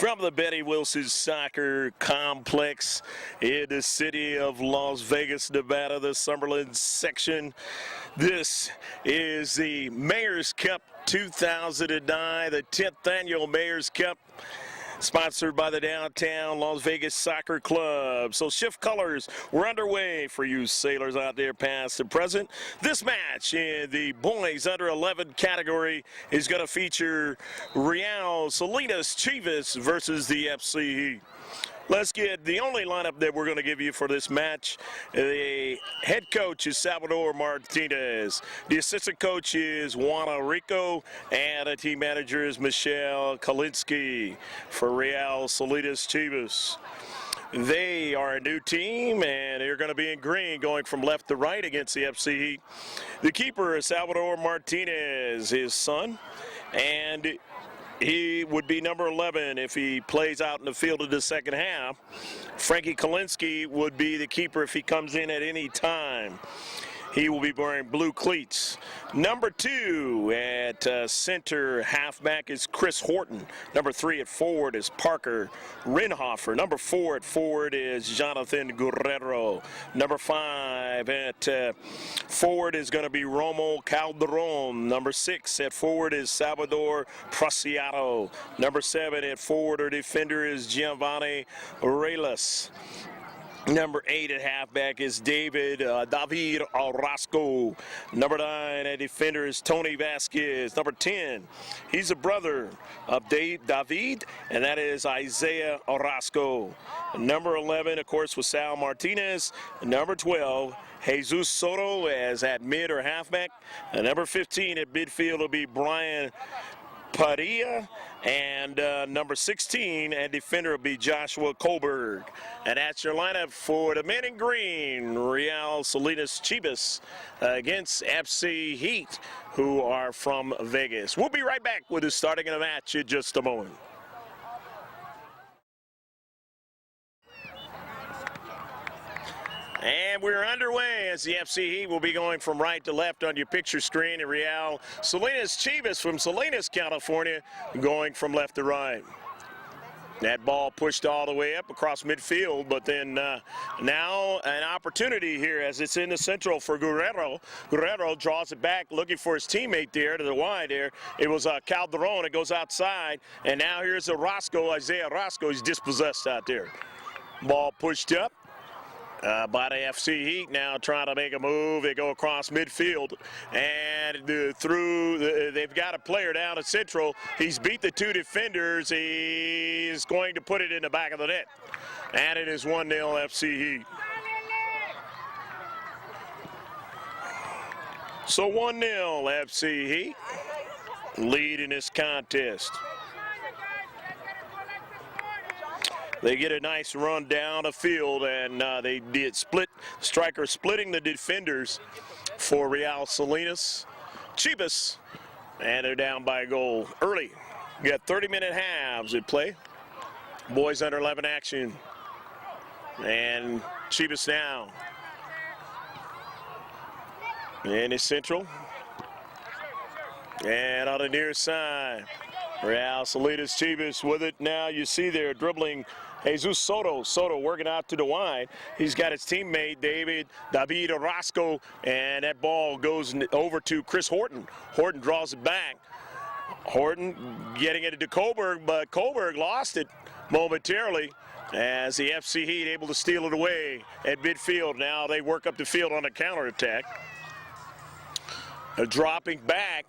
from the Betty Wilson Soccer Complex in the city of Las Vegas, Nevada, the Summerlin section. This is the Mayor's Cup 2009, the 10th annual Mayor's Cup, sponsored by the Downtown Las Vegas Soccer Club. So shift colors, we're underway for you sailors out there past and present. This match in the boys under 11 category is going to feature Real Salinas Chivas versus the FC. Let's get the only lineup that we're going to give you for this match. The head coach is Salvador Martinez. The assistant coach is Juana Rico. And the team manager is Michelle Kalinsky for Real Salinas Chivas. They are a new team, and they're going to be in green going from left to right against the FC. The keeper is Salvador Martinez, his son. And he would be number 11 if he plays out in the field in the second half. Frankie Kalinsky would be the keeper if he comes in at any time. He will be wearing blue cleats. Number 2 at center halfback is Chris Horton. Number 3 at forward is Parker Rinhofer. Number 4 at forward is Jonathan Guerrero. Number 5 at forward is going to be Romo Calderon. Number 6 at forward is Salvador Preciado. Number 7 at forward or defender is Giovanni Reyes. Number 8 at halfback is David Orozco. Number 9 at defender is Tony Vasquez. Number 10, he's a brother of David, and that is Isaiah Orozco. Number 11, of course, was Sal Martinez. Number 12, Jesus Soto as at mid or halfback. And number 15 at midfield will be Brian Padilla, and number 16 and defender will be Joshua Kohlberg. And that's your lineup for the men in green, Real Salinas Chivas against FC Heat, who are from Vegas. We'll be right back with the starting of the match in just a moment. And we're underway as the FC Heat will be going from right to left on your picture screen. And Real Salinas Chivas from Salinas, California, going from left to right. That ball pushed all the way up across midfield, but then now an opportunity here as it's in the central for Guerrero. Guerrero draws it back, looking for his teammate there to the wide there. It was Calderon. It goes outside, and now here's Isaiah Orozco. He's dispossessed out there. Ball pushed up by the FC Heat, now trying to make a move. They go across midfield, and they've got a player down at central. He's beat the 2 defenders. He's going to put it in the back of the net, and it is 1-0 FC Heat. So 1-0 FC Heat lead in this contest. They get a nice run down the field, and they did striker splitting the defenders for Real Salinas Chivas, and they're down by a goal early. We got 30-minute halves at play. Boys under 11 action, and Chivas now. And it's central, and on the near side, Real Salinas Chivas with it now. You see there dribbling Jesus Soto. Soto working out to the wide. He's got his teammate David Orozco, and that ball goes over to Chris Horton. Horton draws it back. Horton getting it to Kohlberg, but Kohlberg lost it momentarily as the FC Heat able to steal it away at midfield. Now they work up the field on a counterattack. Dropping back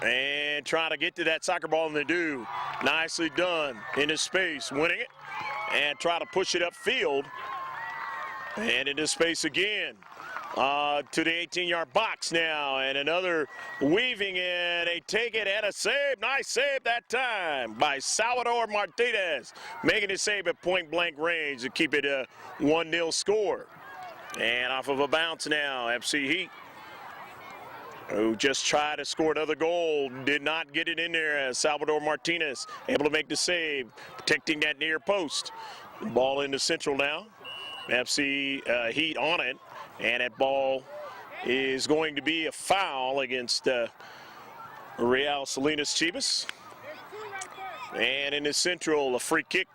and trying to get to that soccer ball, and they do. Nicely done into space, winning it, and try to push it upfield. And into space again to the 18-yard box now, and another weaving in. They take it and a save. Nice save that time by Salvador Martinez, making a save at point-blank range to keep it a 1-0 score. And off of a bounce now, FC Heat, who just tried to score another goal, did not get it in there as Salvador Martinez able to make the save, protecting that near post. Ball into central now. FC Heat on it, and that ball is going to be a foul against Real Salinas Chivas. And in the Central, a free kick.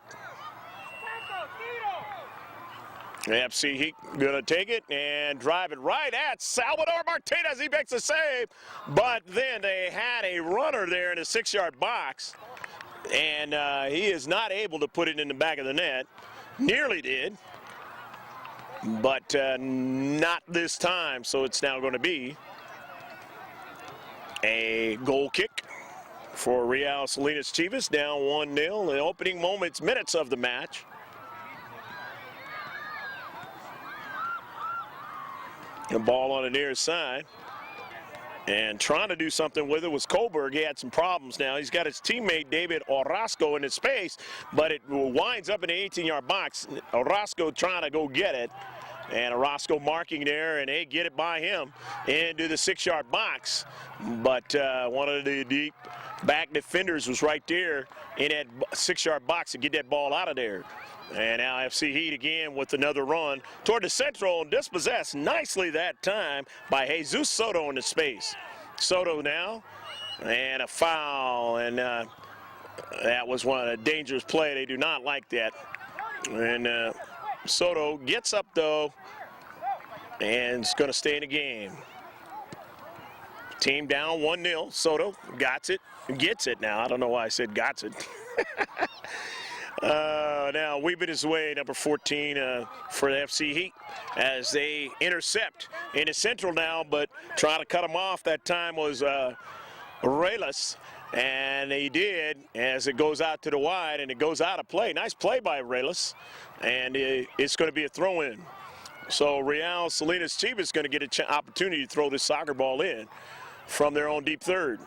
FC Heat gonna take it and drive it right at Salvador Martinez. He makes a save, but then they had a runner there in the 6-yard box, and he is not able to put it in the back of the net. Nearly did, but not this time. So it's now going to be a goal kick for Real Salinas Chivas, down 1-0. The opening minutes of the match. The ball on the near side. And trying to do something with it was Kohlberg. He had some problems now. He's got his teammate David Orozco in his space, but it winds up in the 18-yard box. Orozco trying to go get it. And Orozco marking there, and they get it by him into the 6-yard box. But one of the deep back defenders was right there in that 6-yard box to get that ball out of there. And now FC Heat again with another run toward the Central, and dispossessed nicely that time by Jesus Soto in the space. Soto now, and a foul, and that was one of the dangerous play. They do not like that. And Soto gets up though, and is going to stay in the game. Team down 1-0. Soto gets it now. I don't know why I said gets it. Now weaving his way, number 14 for the FC Heat, as they intercept in the Central now, but trying to cut him off that time was Reyes, and he did, as it goes out to the wide, and it goes out of play. Nice play by Reyes, and it's going to be a throw-in. So Real Salinas Chivas is going to get an opportunity to throw this soccer ball in from their own deep third.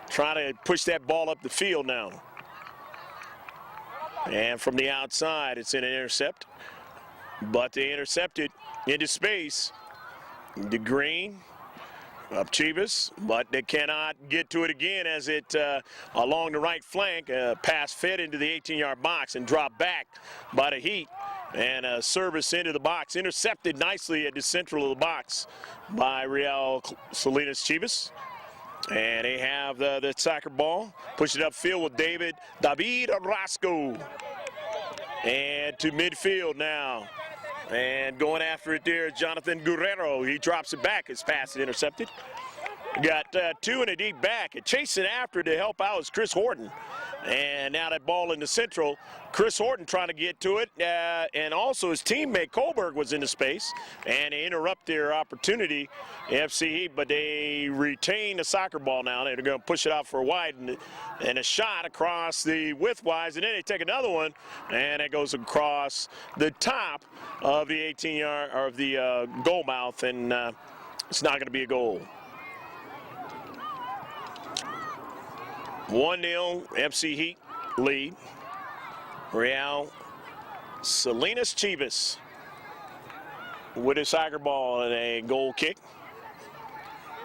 Trying to push that ball up the field now. And from the outside, it's an intercept. But they intercept it into space. The green of Chivas, but they cannot get to it again as it, along the right flank, pass fed into the 18-yard box and dropped back by the Heat. And a service into the box, intercepted nicely at the central of the box by Real Salinas Chivas. And they have the soccer ball. Push it upfield with David Orozco. And to midfield now. And going after it there, Jonathan Guerrero. He drops it back. His pass is intercepted. Got two in a deep back. And chasing after to help out is Chris Horton. And now that ball in the Central. Chris Horton trying to get to it. And also his teammate Kohlberg was in the space. And they interrupt their opportunity, FC Heat, but they retain the soccer ball now. They're going to push it out for a wide and a shot across the widthwise. And then they take another one. And it goes across the top of the 18-yard, or of the goal mouth. And it's not going to be a goal. 1-0 FC Heat lead. Real Salinas Chivas with a soccer ball and a goal kick.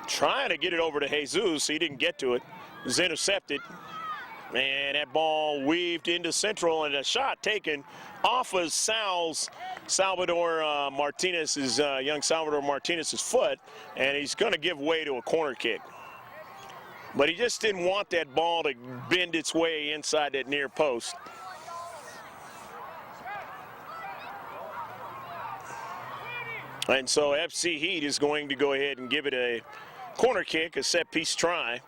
Trying to get it over to Jesus. He didn't get to it. It was intercepted. And that ball weaved into Central, and a shot taken off of Salvador Martinez's, young Salvador Martinez's foot, and he's going to give way to a corner kick. But he just didn't want that ball to bend its way inside that near post. And so FC Heat is going to go ahead and give it a corner kick, a set piece try.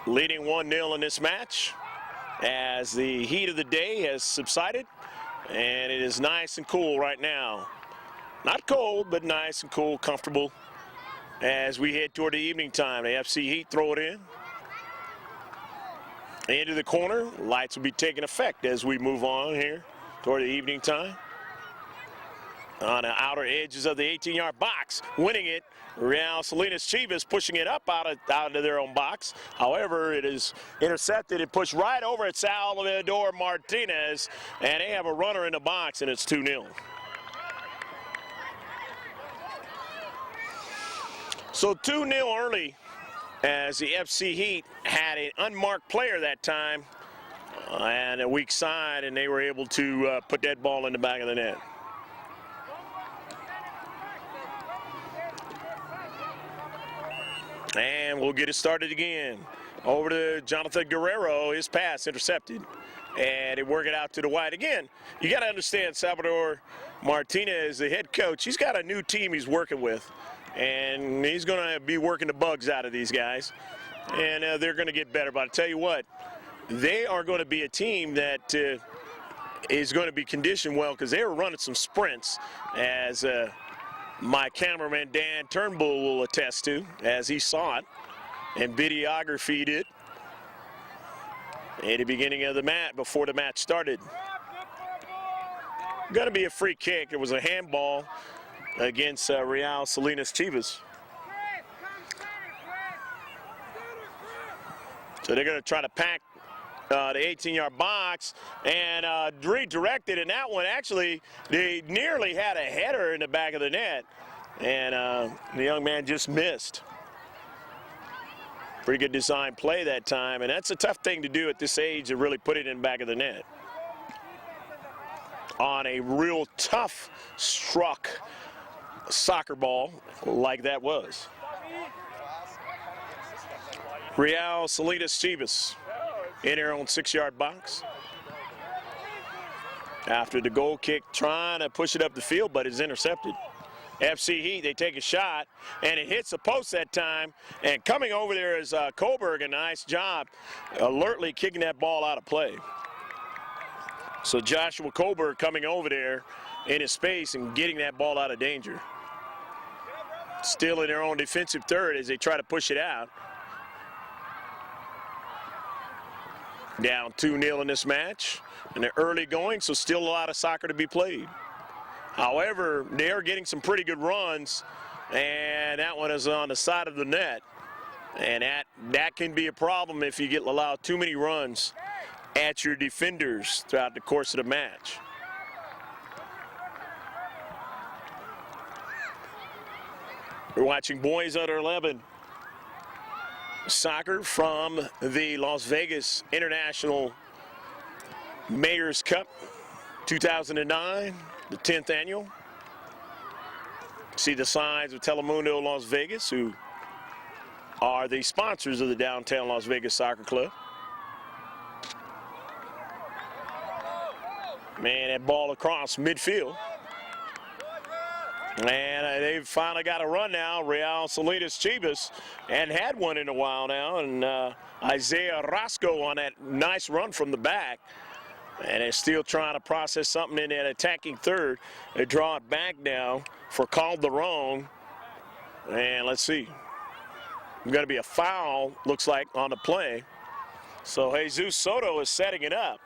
Leading 1-0 in this match as the heat of the day has subsided, and it is nice and cool right now. Not cold, but nice and cool, comfortable. As we head toward the evening time, the FC Heat throw it in. Into the corner. Lights will be taking effect as we move on here toward the evening time. On the outer edges of the 18-yard box, winning it. Real Salinas Chivas pushing it up out of their own box. However, it is intercepted and pushed right over at Salvador Martinez. And they have a runner in the box, and it's 2-0. So 2-0 early as the FC Heat had an unmarked player that time and a weak side, and they were able to put that ball in the back of the net. And we'll get it started again. Over to Jonathan Guerrero, his pass intercepted. And it worked it out to the wide. Again, you got to understand Salvador Martinez, the head coach, he's got a new team he's working with. And he's going to be working the bugs out of these guys. And they're going to get better. But I'll tell you what, they are going to be a team that is going to be conditioned well because they were running some sprints, as my cameraman Dan Turnbull will attest to, as he saw it and videographied it at the beginning of the match, before the match started. Going to be a free kick. It was a handball against Real Salinas Chivas. So they're going to try to pack the 18-yard box and redirect it. And that one, actually, they nearly had a header in the back of the net. And the young man just missed. Pretty good design play that time. And that's a tough thing to do at this age, to really put it in the back of the net. On a real tough struck soccer ball like that was. Real Salinas Chivas in their own 6-yard box. After the goal kick, trying to push it up the field, but it's intercepted. FC Heat, they take a shot, and it hits the post that time. And coming over there is Coburg, a nice job, alertly kicking that ball out of play. So Joshua Coburg coming over there in his space and getting that ball out of danger. Still in their own defensive third as they try to push it out. Down 2-0 in this match, and they're early going, so still a lot of soccer to be played. However, they are getting some pretty good runs, and that one is on the side of the net. And that can be a problem if you allow too many runs at your defenders throughout the course of the match. We're watching boys under 11 soccer from the Las Vegas International Mayor's Cup 2009, the 10th annual. See the signs of Telemundo Las Vegas, who are the sponsors of the Downtown Las Vegas Soccer Club. Man, that ball across midfield. And they've finally got a run now, Real Salinas Chivas, and had one in a while now. And Isaiah Roscoe on that nice run from the back. And they're still trying to process something in that attacking third. They draw it back now for Calderon. And let's see. There's going to be a foul, looks like, on the play. So Jesus Soto is setting it up.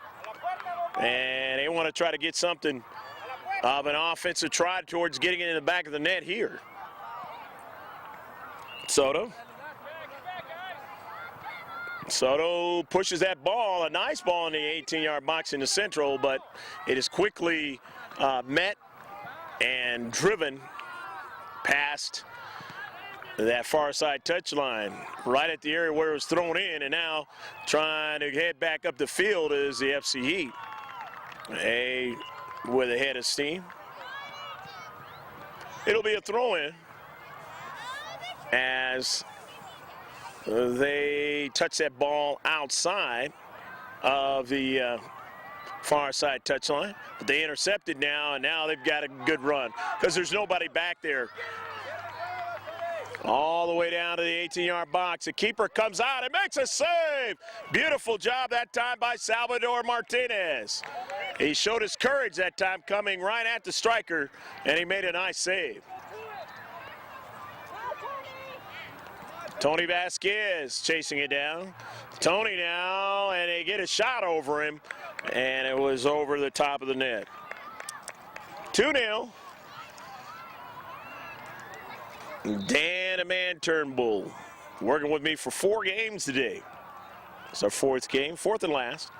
And they want to try to get something of an offensive try towards getting it in the back of the net here. Soto pushes that ball, a nice ball in the 18-yard box in the central, but it is quickly met and driven past that far side touchline, right at the area where it was thrown in, and now trying to head back up the field is the FC Heat. With a head of steam. It'll be a throw-in as they touch that ball outside of the far side touchline. But they intercepted now, and now they've got a good run because there's nobody back there. All the way down to the 18-yard box. The keeper comes out and makes a save. Beautiful job that time by Salvador Martinez. He showed his courage that time, coming right at the striker, and he made a nice save. Tony Vasquez chasing it down. Tony now, and they get a shot over him, and it was over the top of the net. 2-0. Dan "Man" Turnbull working with me for 4 games today. It's our 4th game, 4th and last.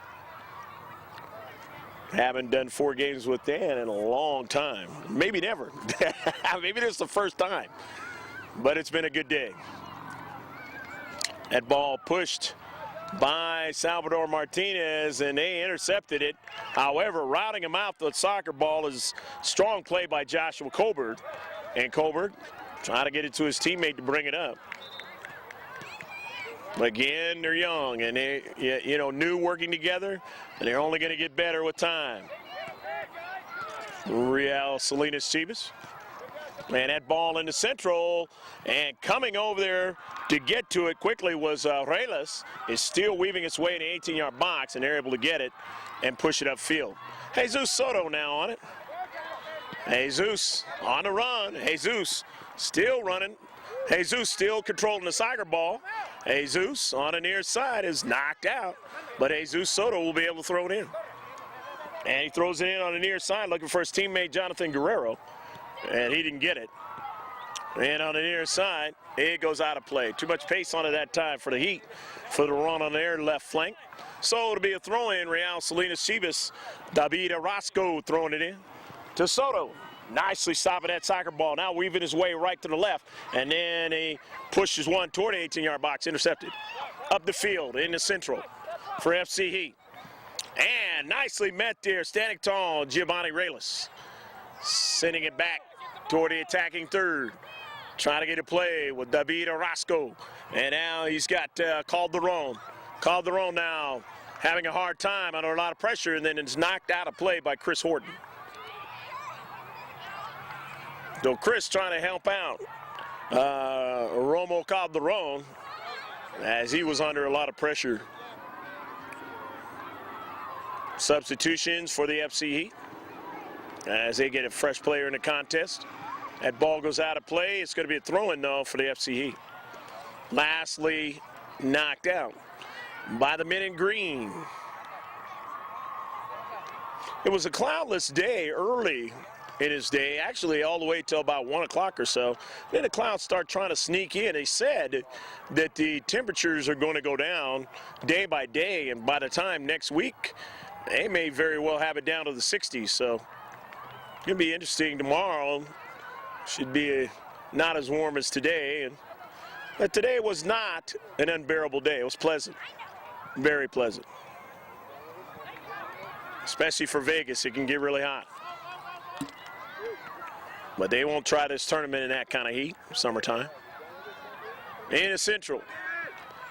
Haven't done 4 games with Dan in a long time. Maybe never. Maybe this is the first time. But it's been a good day. That ball pushed by Salvador Martinez, and they intercepted it. However, routing him out the soccer ball is strong play by Joshua Coburg. And Coburg trying to get it to his teammate to bring it up. But again, they're young, and they, new working together, and they're only going to get better with time. Real Salinas Chivas. And that ball into central, and coming over there to get to it quickly was Reyes. Is still weaving its way in the 18-yard box, and they're able to get it and push it upfield. Jesus Soto now on it. Jesus on the run. Jesus still running. Jesus still controlling the soccer ball. Jesus on the near side is knocked out, but Jesus Soto will be able to throw it in. And he throws it in on the near side looking for his teammate Jonathan Guerrero, and he didn't get it. And on the near side, it goes out of play. Too much pace on it that time for the Heat for the run on their left flank. So it'll be a throw-in. Real Salinas Chivas. David Orozco throwing it in to Soto. Nicely stopping that soccer ball. Now weaving his way right to the left. And then he pushes one toward the 18-yard box. Intercepted. Up the field in the central for FC Heat. And nicely met there. Standing tall, Giovanni Reyes. Sending it back toward the attacking third. Trying to get a play with David Orozco. And now he's got Calderon. Calderon now having a hard time under a lot of pressure, and then it's knocked out of play by Chris Horton. So Chris trying to help out Romo Calderon as he was under a lot of pressure. Substitutions for the FC Heat as they get a fresh player in the contest. That ball goes out of play. It's going to be a throw-in, though, for the FC Heat. Lastly, knocked out by the men in green. It was a cloudless day early in his day, actually all the way till about 1 o'clock or so. Then the clouds start trying to sneak in. They said that the temperatures are going to go down day by day, and by the time next week, they may very well have it down to the 60s. So it's going to be interesting tomorrow. Should be not as warm as today. But today was not an unbearable day. It was pleasant, very pleasant. Especially for Vegas, it can get really hot. But they won't try this tournament in that kind of heat, summertime. In the central,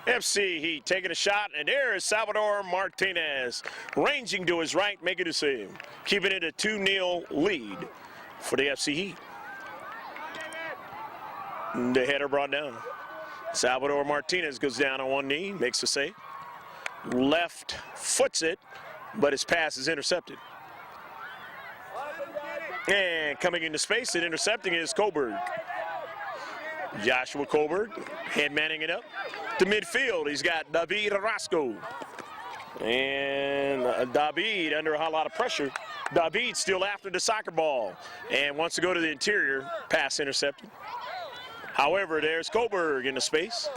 FC Heat taking a shot, and there is Salvador Martinez ranging to his right, making the save, keeping it a 2-0 lead for the FC Heat. The header brought down. Salvador Martinez goes down on one knee, makes the save. Left foots it, but his pass is intercepted. And coming into space and intercepting is Coburg. Joshua Coburg, head manning it up to midfield. He's got David Orozco. And David under a whole lot of pressure. David still after the soccer ball and wants to go to the interior. Pass intercepted. However, there's Coburg in the space.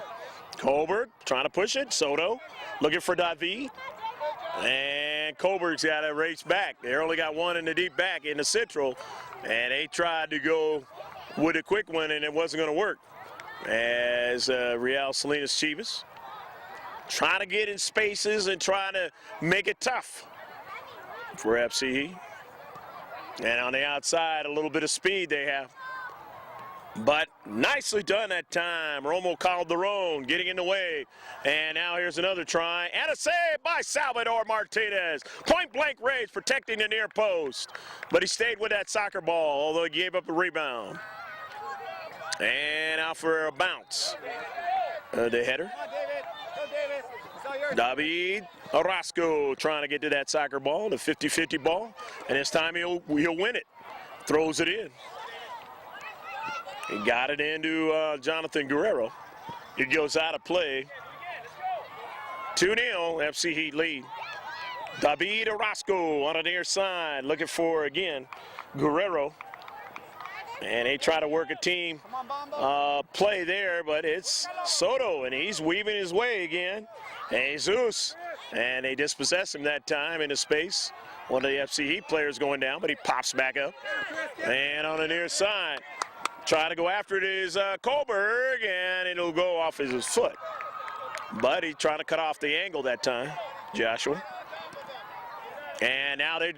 Coburg trying to push it. Soto looking for David. And Coburg's got to race back. They only got one in the deep back in the central. And they tried to go with a quick one, and it wasn't going to work. As Real Salinas Chivas trying to get in spaces and trying to make it tough for FC. And on the outside, a little bit of speed they have. But nicely done that time. Romo Calderon getting in the way. And now here's another try. And a save by Salvador Martinez. Point blank range protecting the near post. But he stayed with that soccer ball, although he gave up a rebound. And out for a bounce. The header. David Orozco trying to get to that soccer ball, the 50-50 ball. And this time he'll win it. Throws it in. He got it into Jonathan Guerrero. It goes out of play. 2-0, FC Heat lead. David Orozco on the near side, looking for, again, Guerrero. And they try to work a team play there, but it's Soto, and he's weaving his way again. Jesus, and they dispossess him that time into space. One of the FC Heat players going down, but he pops back up. And on the near side, trying to go after it is Coburg, and it'll go off his foot. But he's trying to cut off the angle that time, Joshua. And now they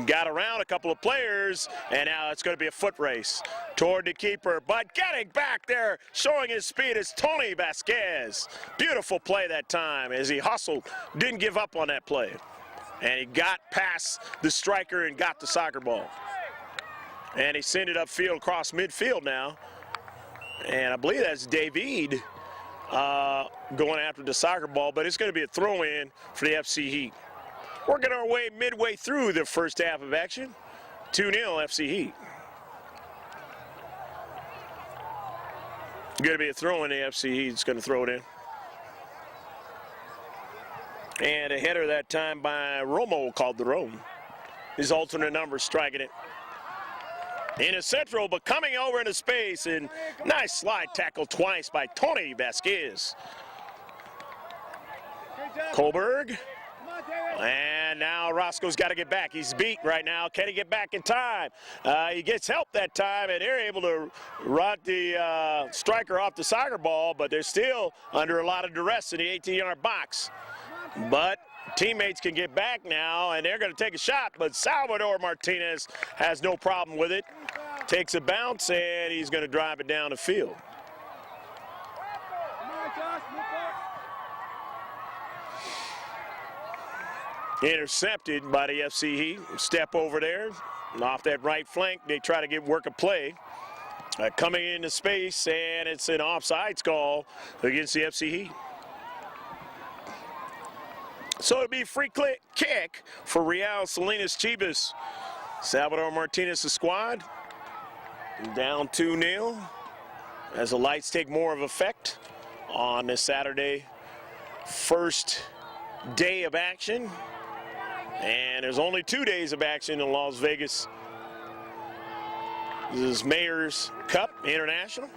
got around a couple of players, and now it's going to be a foot race toward the keeper. But getting back there, showing his speed, is Tony Vasquez. Beautiful play that time as he hustled, didn't give up on that play. And he got past the striker and got the soccer ball. And he sent it upfield across midfield now. And I believe that's David going after the soccer ball, but it's going to be a throw-in for the FC Heat. Working our way midway through the first half of action. 2-0 FC Heat. Going to be a throw in the FC Heat's going to throw it in. And a header that time by Romo Calderon. His alternate number striking it. In a central, but coming over into space, and nice slide tackle twice by Tony Vasquez. Kohlberg. And now Roscoe's got to get back. He's beat right now. Can he get back in time? He gets help that time, and they're able to run the striker off the soccer ball, but they're still under a lot of duress in the 18-yard box. But teammates can get back now, and they're going to take a shot, but Salvador Martinez has no problem with it. Takes a bounce, and he's going to drive it down the field. Intercepted by the FC Heat. Step over there. Off that right flank, they try to work a play. Coming into space, and it's an offsides call against the FC Heat. So it'll be a free kick for Real Salinas Chivas. Salvador Martinez, the squad. Down 2-0 as the lights take more of effect on this Saturday. First day of action. And there's only 2 days of action in Las Vegas. This is Mayor's Cup International.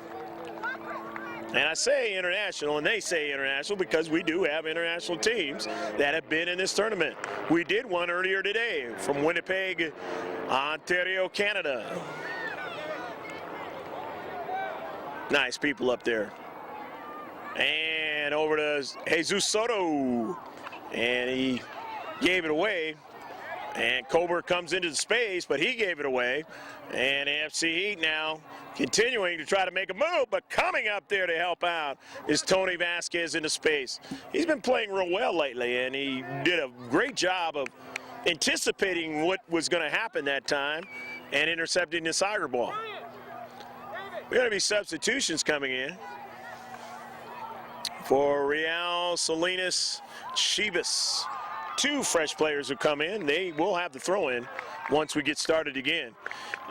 And I say international, and they say international because we do have international teams that have been in this tournament. We did one earlier today from Winnipeg, Ontario, Canada. Nice people up there. And over to Jesus Soto. And he gave it away, and Kohlberg comes into the space, but he gave it away. And FC Heat now continuing to try to make a move, but coming up there to help out is Tony Vasquez into space. He's been playing real well lately, and he did a great job of anticipating what was going to happen that time and intercepting the soccer ball. We're going to be substitutions coming in for Real Salinas Chivas. 2 fresh players will come in. They will have the throw-in once we get started again.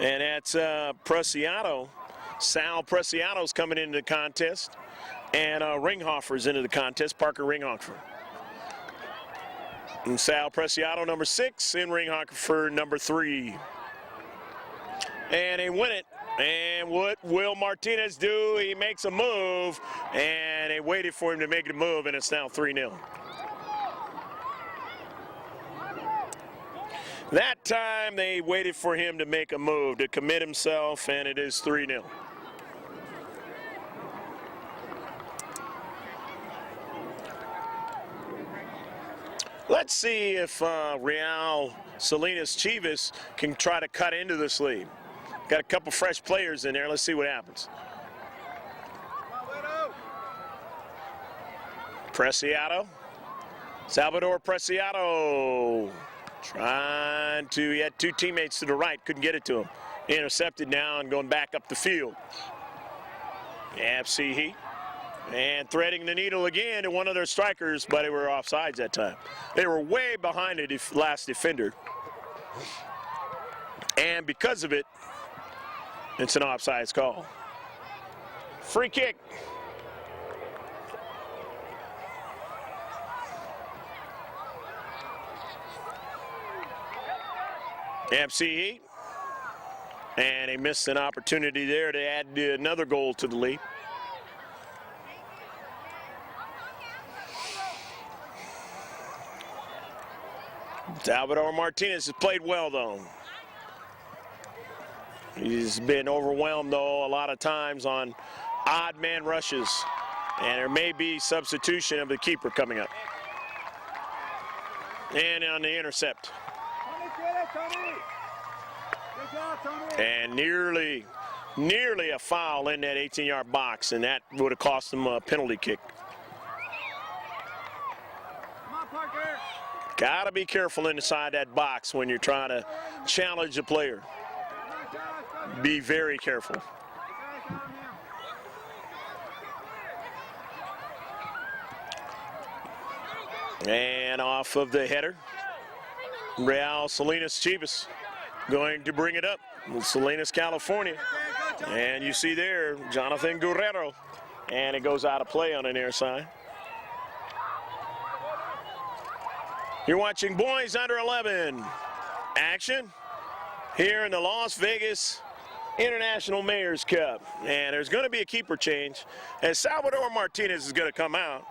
And that's Preciado. Sal Preciado's coming into the contest. And Ringhofer's into the contest, Parker Ringhofer. And Sal Preciado, number 6, and Ringhofer, number 3. And they win it. And what will Martinez do? He makes a move, and they waited for him to make the move, and it's now 3-0. That time they waited for him to make a move, to commit himself, and it is 3-0. Let's see if Real Salinas Chivas can try to cut into this lead. Got a couple fresh players in there. Let's see what happens. Preciado. Salvador Preciado. Trying to, he had 2 teammates to the right, couldn't get it to him. Intercepted now and going back up the field. FC Heat. And threading the needle again to one of their strikers, but they were offsides that time. They were way behind the last defender. And because of it, it's an offsides call. Free kick. FC Heat. And he missed an opportunity there to add another goal to the lead. Salvador Martinez has played well, though. He's been overwhelmed, though, a lot of times on odd man rushes. And there may be substitution of the keeper coming up. And on the intercept. And nearly a foul in that 18-yard box, and that would have cost them a penalty kick. Got to be careful inside that box when you're trying to challenge a player. Be very careful. And off of the header, Real Salinas Chivas going to bring it up. Salinas, California. And you see there, Jonathan Guerrero. And it goes out of play on the near side. You're watching Boys Under 11 action here in the Las Vegas International Mayor's Cup. And there's going to be a keeper change as Salvador Martinez is going to come out.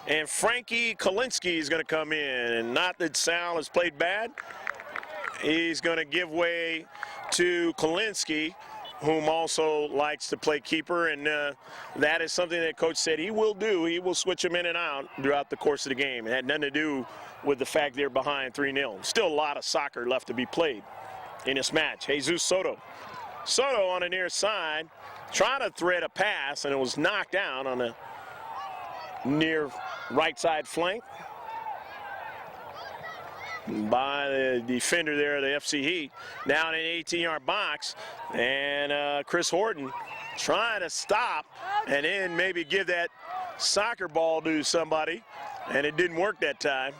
And Frankie Kalinsky is going to come in. And not that Sal has played bad. He's going to give way to Kalinsky, whom also likes to play keeper. And that is something that Coach said he will do. He will switch him in and out throughout the course of the game. It had nothing to do with the fact they're behind 3-0. Still a lot of soccer left to be played in this match. Jesus Soto. Soto on the near side, trying to thread a pass, and it was knocked down on the near right side flank by the defender there of the FC Heat. Down in an 18-yard box, and Chris Horton trying to stop and then maybe give that soccer ball to somebody, and it didn't work that time.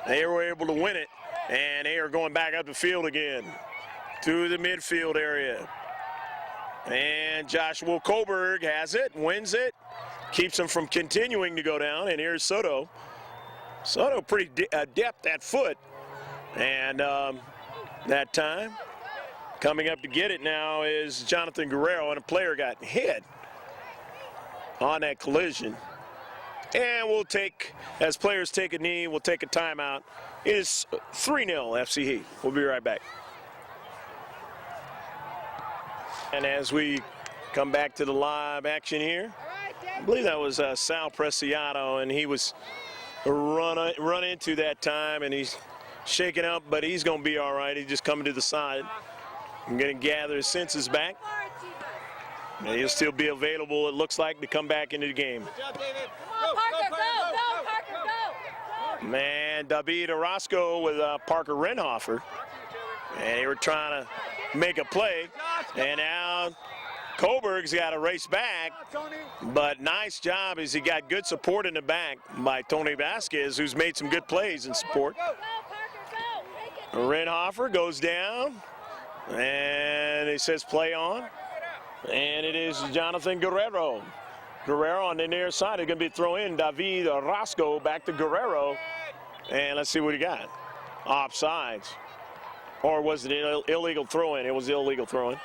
They were able to win it, and they are going back up the field again to the midfield area. And Joshua Koberg has it, wins it, keeps him from continuing to go down, and here's Soto. Soto pretty adept at foot, and that time coming up to get it now is Jonathan Guerrero, and a player got hit on that collision. And we'll take, as players take a knee, we'll take a timeout. It is 3-0 FC Heat. We'll be right back. And as we come back to the live action here, I believe that was Sal Preciado, and he was run into that time, and he's shaking up, but he's going to be all right. He's just coming to the side. I'm going to gather his senses back. And he'll still be available, it looks like, to come back into the game. Good job, David. Go, Parker, go, Parker, go. Man, David Orozco with Parker Renhofer. And they were trying to make a play. And now Koberg's got to race back. But nice job as he got good support in the back by Tony Vasquez, who's made some good plays in support. Renhofer goes down. And he says play on. And it is Jonathan Guerrero. Guerrero on the near side is going to be throw in. David Orozco back to Guerrero. And let's see what he got. Offsides. Or was it an illegal throw-in? It was illegal throw-in.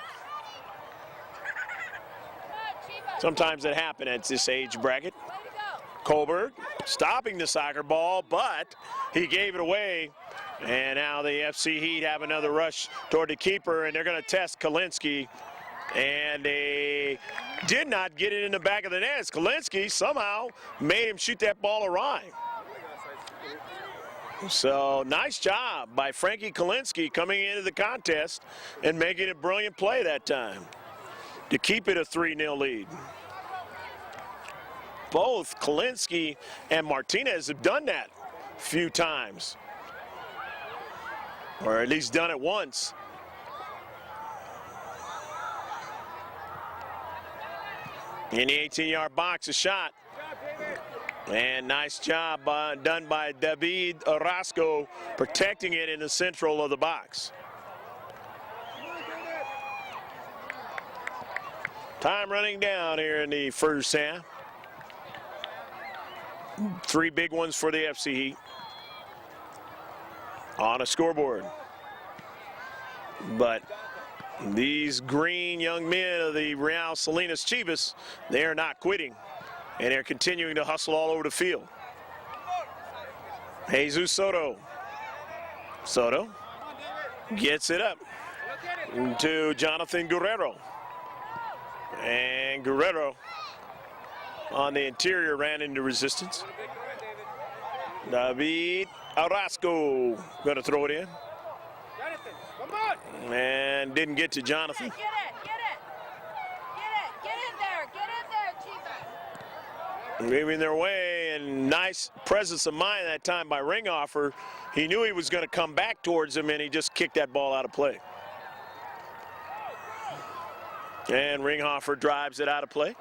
Sometimes it happens at this age bracket. Koberg stopping the soccer ball, but he gave it away. And now the FC Heat have another rush toward the keeper, and they're going to test Kalinsky. And they did not get it in the back of the net. Kalinsky somehow made him shoot that ball awry. So nice job by Frankie Kalinsky coming into the contest and making a brilliant play that time to keep it a 3-0 lead. Both Kalinsky and Martinez have done that a few times, or at least done it once. In the 18-yard box, a shot. And nice job done by David Orozco protecting it in the central of the box. Time running down here in the first half. 3 big ones for the FC Heat on a scoreboard. But these green young men of the Real Salinas Chivas, they are not quitting. And they're continuing to hustle all over the field. Jesus Soto. Soto gets it up to Jonathan Guerrero. And Guerrero on the interior ran into resistance. David Orozco going to throw it in. And didn't get to Jonathan. Get in there, Chivas. Moving their way, and nice presence of mind that time by Ringhofer. He knew he was going to come back towards him, and he just kicked that ball out of play. And Ringhofer drives it out of play.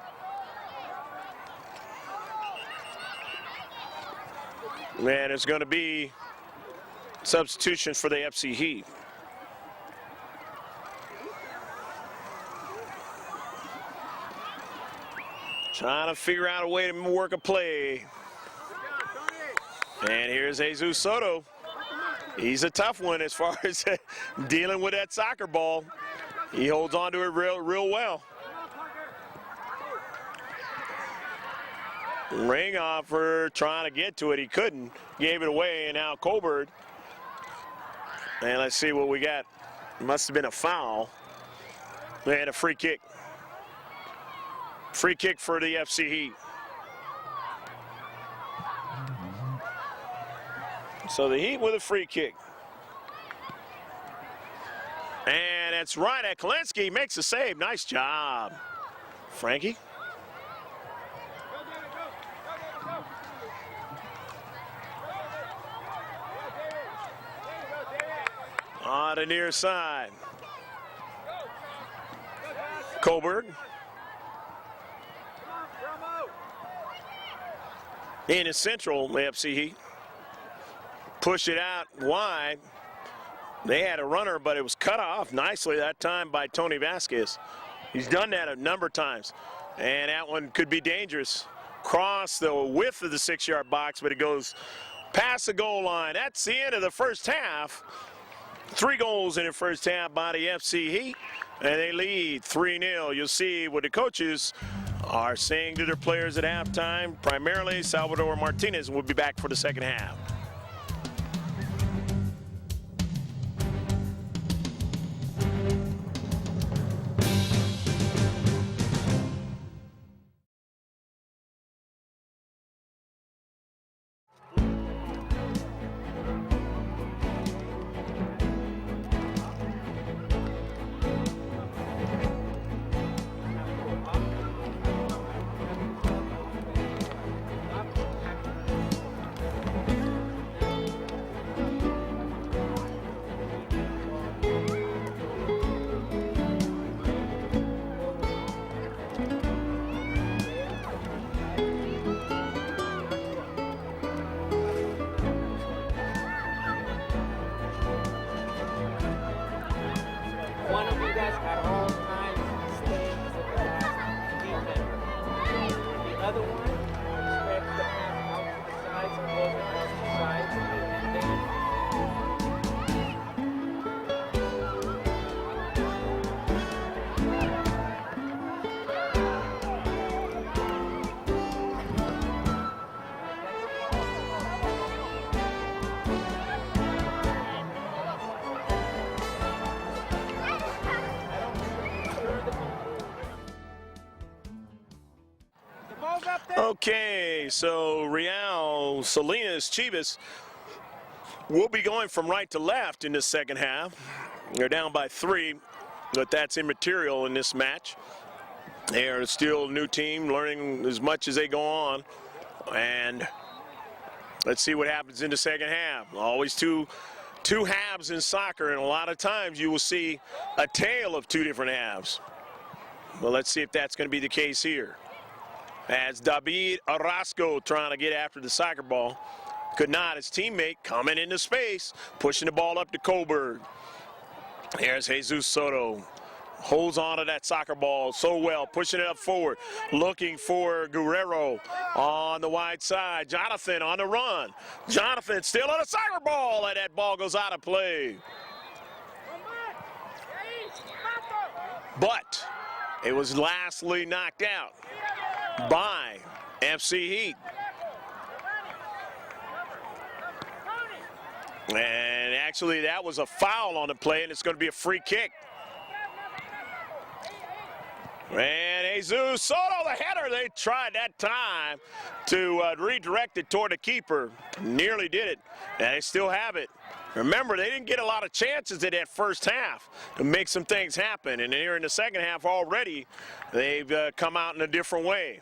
And it's going to be substitution for the FC Heat. Trying to figure out a way to work a play. And here's Jesus Soto. He's a tough one as far as dealing with that soccer ball. He holds on to it real well. Ringhofer trying to get to it. He couldn't. Gave it away, and now Colbert. And let's see what we got. Must have been a foul. And a free kick. Free kick for the FC Heat. So the Heat with a free kick. And that's right. Eklinski makes the save. Nice job, Frankie. On the near side. Colbert. In his central, the FC Heat. Push it out wide. They had a runner, but it was cut off nicely that time by Tony Vasquez. He's done that a number of times. And that one could be dangerous. Cross the width of the 6-yard box, but it goes past the goal line. That's the end of the first half. 3 goals in the first half by the FC Heat, and they lead 3-0. You'll see what the coaches are saying to their players at halftime. Primarily, Salvador Martinez will be back for the second half. Okay, so Real, Salinas, Chivas will be going from right to left in this second half. They're down by 3, but that's immaterial in this match. They are still a new team, learning as much as they go on. And let's see what happens in the second half. Always two halves in soccer, and a lot of times you will see a tale of 2 different halves. Well, let's see if that's going to be the case here. As David Orozco trying to get after the soccer ball. Could not. His teammate coming into space, pushing the ball up to Colbert. Here's Jesus Soto. Holds on to that soccer ball so well, pushing it up forward. Looking for Guerrero on the wide side. Jonathan on the run. Jonathan still on a soccer ball, and that ball goes out of play. But it was lastly knocked out by FC Heat. And actually that was a foul on the play, and it's going to be a free kick. And Jesus Soto, the header, they tried that time to redirect it toward the keeper. Nearly did it, and they still have it. Remember, they didn't get a lot of chances in that first half to make some things happen. And here in the second half already, they've come out in a different way.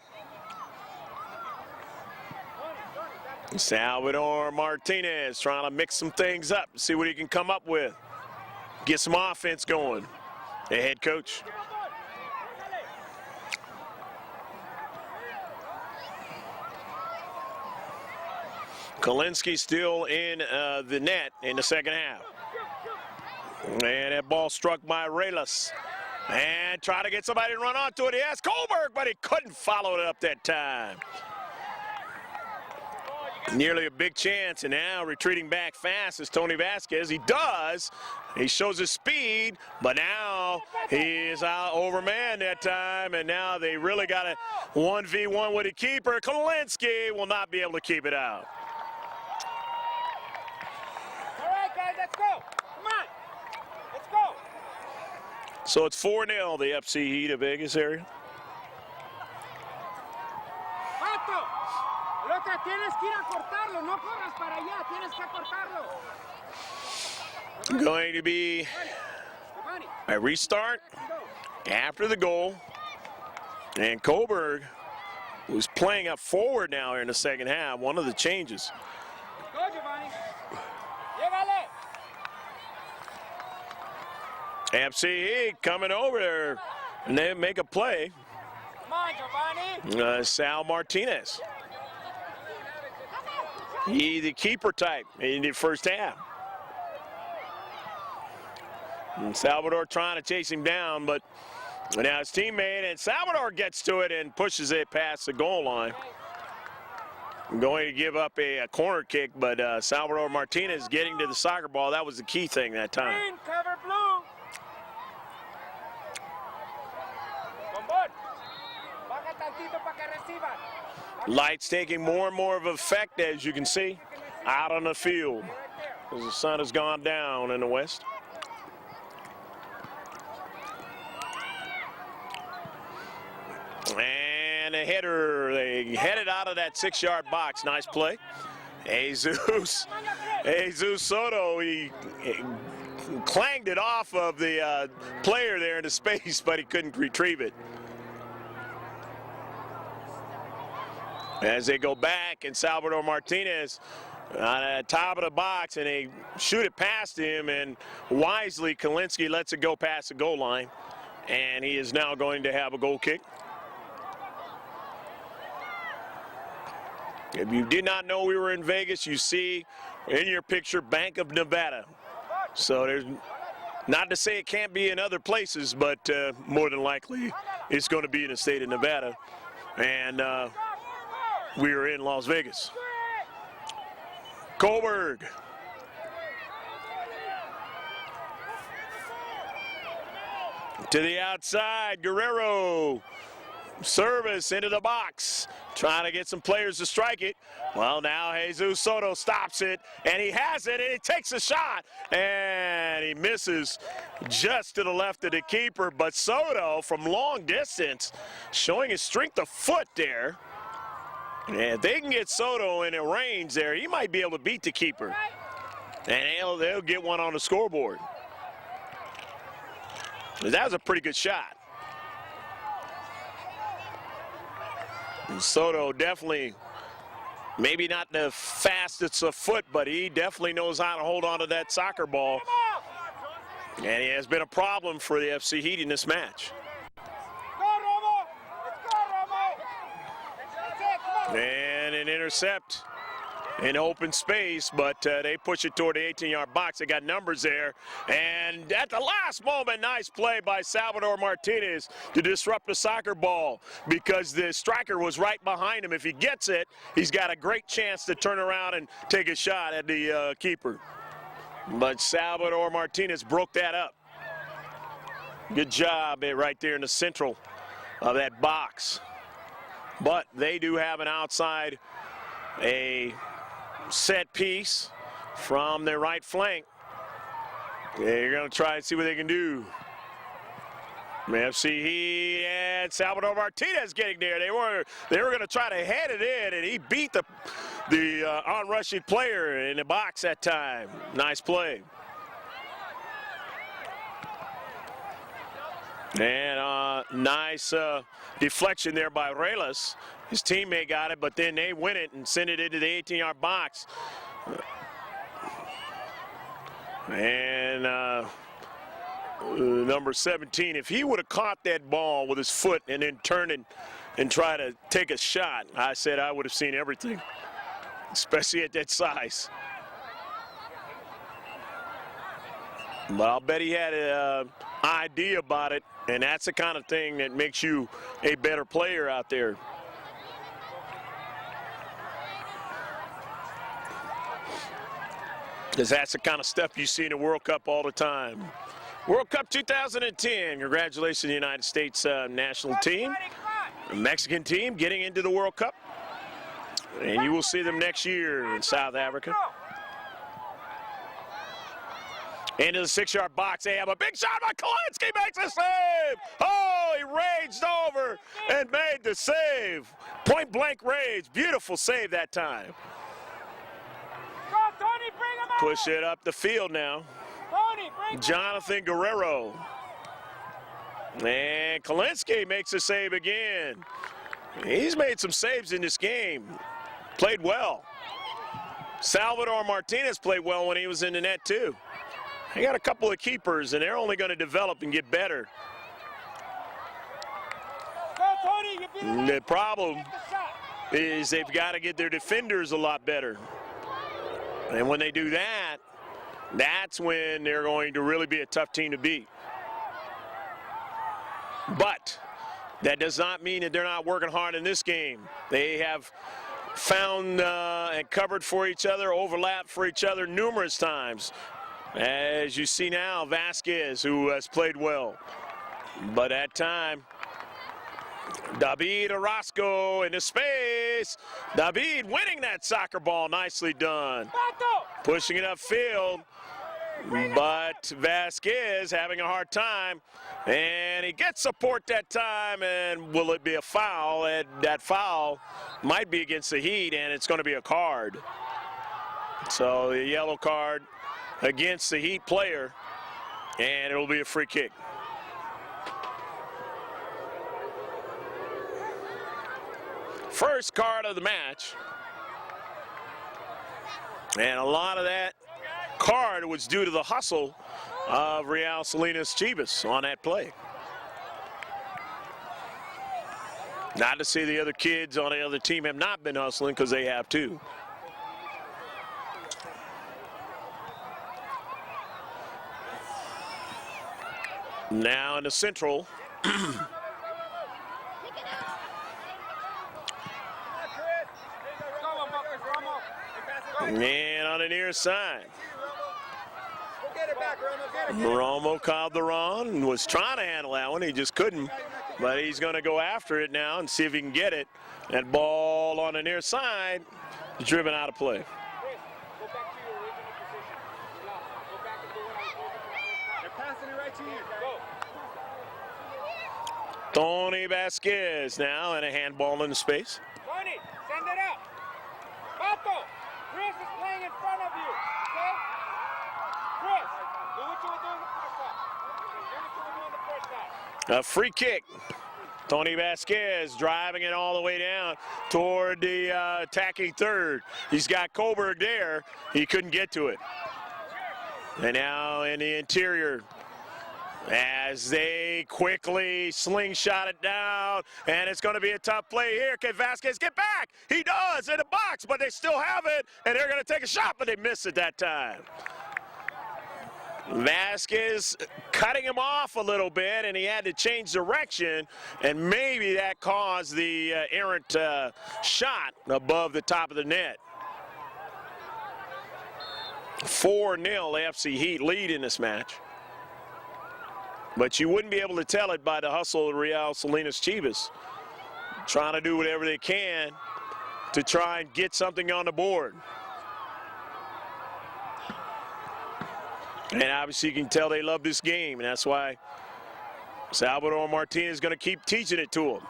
Salvador Martinez trying to mix some things up, see what he can come up with. Get some offense going. The head coach. Kalinsky still in the net in the second half. And that ball struck by Reyes. And try to get somebody to run onto it. He has Kohlberg, but he couldn't follow it up that time. Nearly a big chance, and now retreating back fast is Tony Vasquez. He does. He shows his speed, but now he is out overmanned that time, and now they really got a 1v1 with a keeper. Kalinsky will not be able to keep it out. All right, guys, let's go. Come on. Let's go. So it's 4-0, the FC Heat of Vegas area. Pato, loca, tienes que ir a cortarlo. No corras para allá, tienes que cortarlo. Going to be a restart after the goal. And Kohlberg, who's playing up forward now here in the second half, one of the changes. Go, Giovanni. Llévale. FC coming over there, and they make a play. Come on, Giovanni. Sal Martinez. He the keeper type in the first half. And Salvador trying to chase him down, but now his teammate, and Salvador gets to it and pushes it past the goal line. Going to give up a corner kick, but Salvador Martinez getting to the soccer ball. That was the key thing that time. Green, cover blue. Bombón. Baja tantito para que reciban. Lights taking more and more of effect, as you can see, out on the field as the sun has gone down in the west. And a header, they headed out of that 6-yard box. Nice play. Jesus Soto, he clanged it off of the player there into space, but he couldn't retrieve it. As they go back, and Salvador Martinez on the top of the box, and they shoot it past him, and wisely Kalinsky lets it go past the goal line, and he is now going to have a goal kick. If you did not know we were in Vegas, you see in your picture Bank of Nevada. So there's not to say it can't be in other places, but more than likely it's going to be in the state of Nevada. And we are in Las Vegas. Kohlberg. To the outside, Guerrero. Service into the box, trying to get some players to strike it. Well, now Jesus Soto stops it, and he has it, and he takes a shot, and he misses just to the left of the keeper. But Soto, from long distance, showing his strength of foot there. And if they can get Soto in a range there, he might be able to beat the keeper. And they'll get one on the scoreboard. That was a pretty good shot. And Soto definitely, maybe not the fastest of foot, but he definitely knows how to hold on to that soccer ball. And he has been a problem for the FC Heat in this match. And an intercept in open space, but they push it toward the 18-yard box. They got numbers there. And at the last moment, nice play by Salvador Martinez to disrupt the soccer ball because the striker was right behind him. If he gets it, he's got a great chance to turn around and take a shot at the keeper. But Salvador Martinez broke that up. Good job right there in the central of that box. But they do have an outside, a set piece from their right flank. They're going to try and see what they can do. FC Heat and Salvador Martinez getting there. They were going to try to head it in, and he beat the on-rushing player in the box that time. Nice play. And nice deflection there by Reyes. His teammate got it, but then they win it and send it into the 18-yard box. And number 17, if he would have caught that ball with his foot and then turned and tried to take a shot, I said I would have seen everything, especially at that size. But I'll bet he had an idea about it, and that's the kind of thing that makes you a better player out there. Because that's the kind of stuff you see in the World Cup all the time. World Cup 2010, congratulations to the United States national team. The Mexican team getting into the World Cup. And you will see them next year in South Africa. Into the 6-yard box, they have a big shot by Kalinsky, makes a save! Oh, he raged over and made the save. Point blank rage, beautiful save that time. Push it up the field now. Jonathan Guerrero. And Kalinsky makes a save again. He's made some saves in this game. Played well. Salvador Martinez played well when he was in the net too. They got a couple of keepers and they're only going to develop and get better. The problem is they've got to get their defenders a lot better. And when they do that, that's when they're going to really be a tough team to beat. But that does not mean that they're not working hard in this game. They have found and covered for each other, overlapped for each other numerous times. As you see now, Vasquez, who has played well. But at time, David Orozco into space. David winning that soccer ball. Nicely done. Pushing it upfield. But Vasquez having a hard time. And he gets support that time. And will it be a foul? And that foul might be against the Heat, and it's going to be a card. So the yellow card against the Heat player. And it'll be a free kick. First card of the match. And a lot of that card was due to the hustle of Real Salinas Chivas on that play. Not to say the other kids on the other team have not been hustling, because they have too. Now in the central. And on the near side. Romo called the run and was trying to handle that one. He just couldn't. But he's going to go after it now and see if he can get it. That ball on the near side is driven out of play. Tony Vasquez now and a handball in the space. Tony, send it up. Pato, Chris is playing in front of you, okay? Chris, do what you were doing the first half. Do what you were doing the first half. A free kick. Tony Vasquez driving it all the way down toward the attacking third. He's got Coburg there. He couldn't get to it. And now in the interior, as they quickly slingshot it down, and it's going to be a tough play here. Can Vasquez get back? He does in the box, but they still have it, and they're going to take a shot, but they missed it that time. Vasquez cutting him off a little bit, and he had to change direction, and maybe that caused the errant shot above the top of the net. 4-0 FC Heat lead in this match. But you wouldn't be able to tell it by the hustle of Real Salinas Chivas, trying to do whatever they can to try and get something on the board. And obviously you can tell they love this game, and that's why Salvador Martinez is going to keep teaching it to them.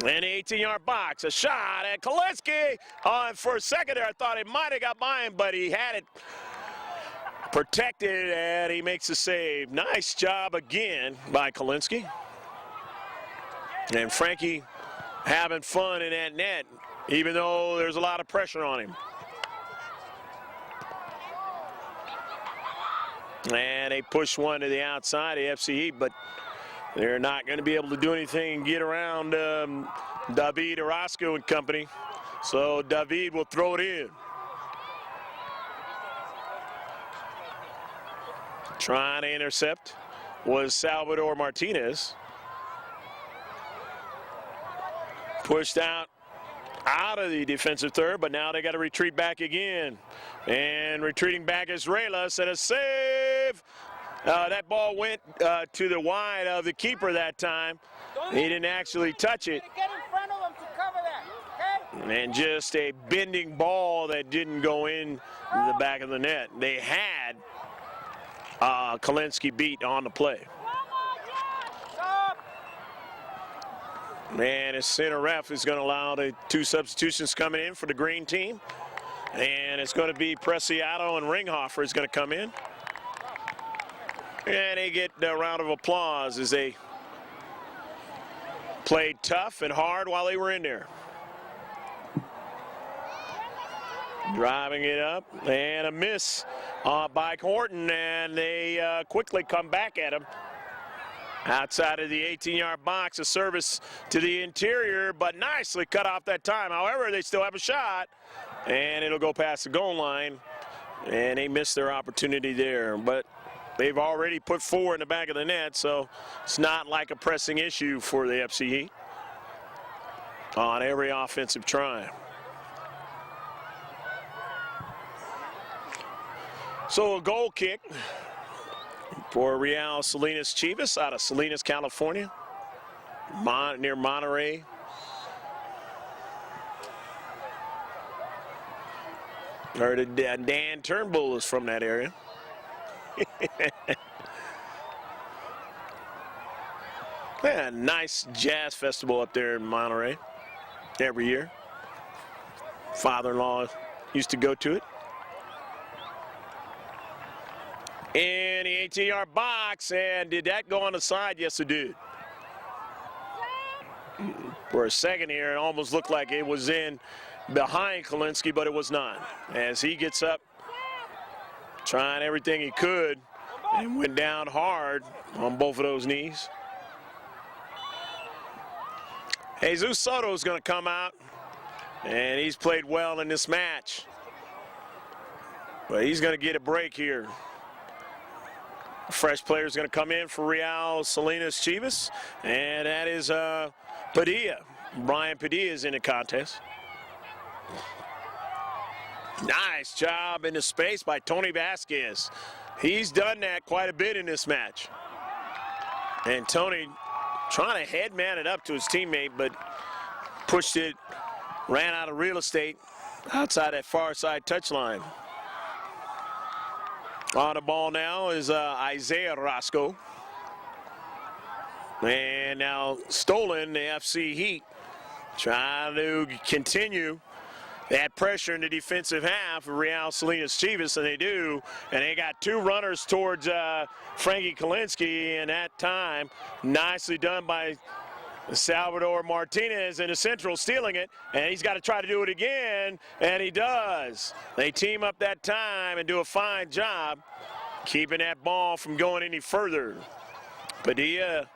In the 18-yard box, a shot at Koleski. And for a second there, I thought he might have got by him, but he had it protected, and he makes the save. Nice job again by Koleski. And Frankie having fun in that net, even though there's a lot of pressure on him. And they push one to the outside of FCE, but they're not going to be able to do anything and get around David Orozco and company. So David will throw it in. Trying to intercept was Salvador Martinez. Pushed out of the defensive third, but now they got to retreat back again. And retreating back is Reyes, and a save. That ball went to the wide of the keeper that time. He didn't actually touch it. Get in front of them to cover that, okay? And just a bending ball that didn't go in the back of the net. They had Koleski beat on the play. And his center ref is going to allow the two substitutions coming in for the green team. And it's going to be Preciado and Ringhofer is going to come in. And they get a round of applause as they played tough and hard while they were in there. Driving it up, and a miss by Horton, and they quickly come back at him. Outside of the 18-yard box, a service to the interior, but nicely cut off that time. However, they still have a shot, and it'll go past the goal line, and they missed their opportunity there. But they've already put four in the back of the net, so it's not like a pressing issue for the FCE on every offensive try. So a goal kick for Real Salinas Chivas out of Salinas, California, near Monterey. Heard Dan Turnbull is from that area. Yeah, nice jazz festival up there in Monterey every year. Father-in-law used to go to it. In the 18-yard box, and did that go on the side? Yes, it did. For a second here, it almost looked like it was in behind Koleski, but it was not. As he gets up, trying everything he could, and went down hard on both of those knees. Jesus Soto is going to come out, and he's played well in this match. But he's going to get a break here. A fresh player is going to come in for Real Salinas Chivas, and that is Padilla. Brian Padilla is in the contest. Nice job in the space by Tony Vasquez. He's done that quite a bit in this match. And Tony trying to headman it up to his teammate, but pushed it, ran out of real estate outside that far side touchline. On the ball now is Isaiah Roscoe. And now stolen, the FC Heat trying to continue that pressure in the defensive half of Real Salinas Chivas, and they do. And they got two runners towards Frankie Koleski, and that time nicely done by Salvador Martinez in the central, stealing it, and he's got to try to do it again, and he does. They team up that time and do a fine job keeping that ball from going any further. Padilla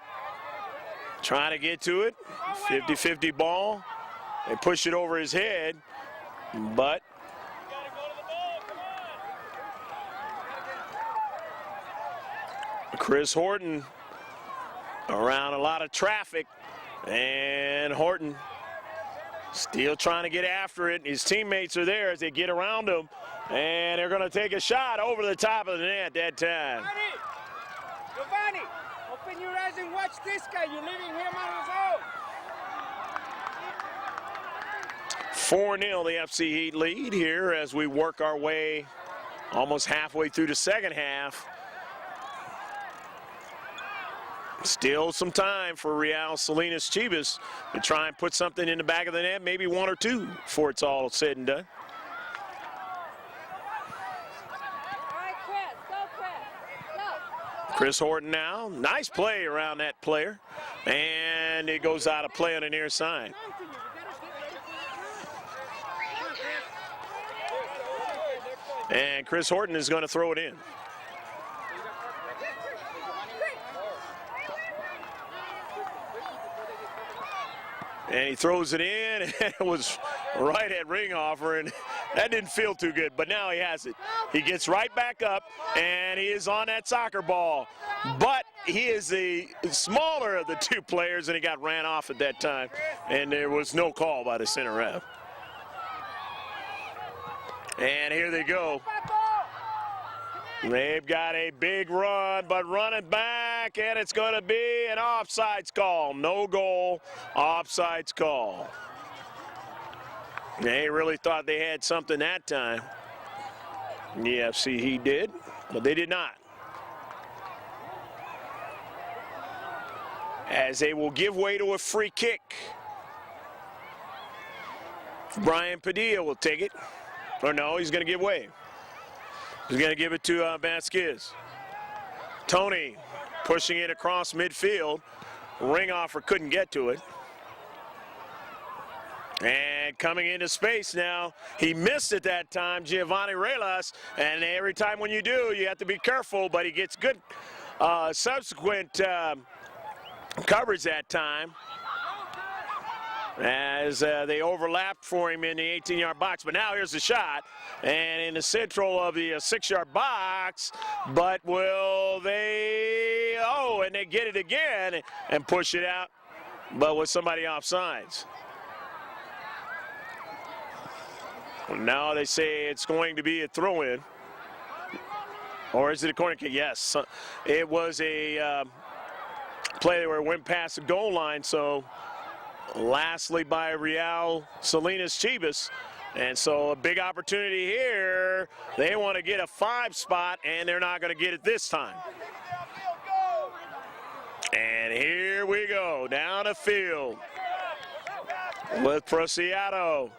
trying to get to it, 50-50 ball. They push it over his head, but Chris Horton around a lot of traffic. And Horton still trying to get after it. His teammates are there as they get around him. And they're going to take a shot over the top of the net that time. Giovanni, open your eyes and watch this guy. You're leaving him on his own. 4-0 the FC Heat lead here as we work our way almost halfway through the second half. Still some time for Real Salinas Chivas to try and put something in the back of the net, maybe one or two before it's all said and done. All right, Chris. Go, Chris. Go. Chris Horton now. Nice play around that player. And it goes out of play on the near side. And Chris Horton is going to throw it in. And he throws it in, and it was right at ring offer, and that didn't feel too good, but now he has it. He gets right back up, and he is on that soccer ball. But he is the smaller of the two players, and he got ran off at that time, and there was no call by the center ref. And here they go. They've got a big run, but running back, and it's going to be an offsides call. No goal, offsides call. They really thought they had something that time. Yeah, see, he did, but they did not. As they will give way to a free kick. Brian Padilla will take it. Or no, he's going to give way. He's going to give it to Vasquez. Tony pushing it across midfield. Ring offer couldn't get to it. And coming into space now, he missed it that time, Giovanni Relas. And every time when you do, you have to be careful, but he gets good subsequent coverage that time, as they overlapped for him in the 18-yard box. But now here's the shot, and in the central of the 6-yard box, but will they, oh, and they get it again and push it out, but with somebody offsides. Now they say it's going to be a throw-in. Or is it a corner kick? Yes, it was a play where it went past the goal line, so lastly by Real Salinas Chivas. And so a big opportunity here. They want to get a 5 spot, and they're not going to get it this time. And here we go, down the field with Preciado.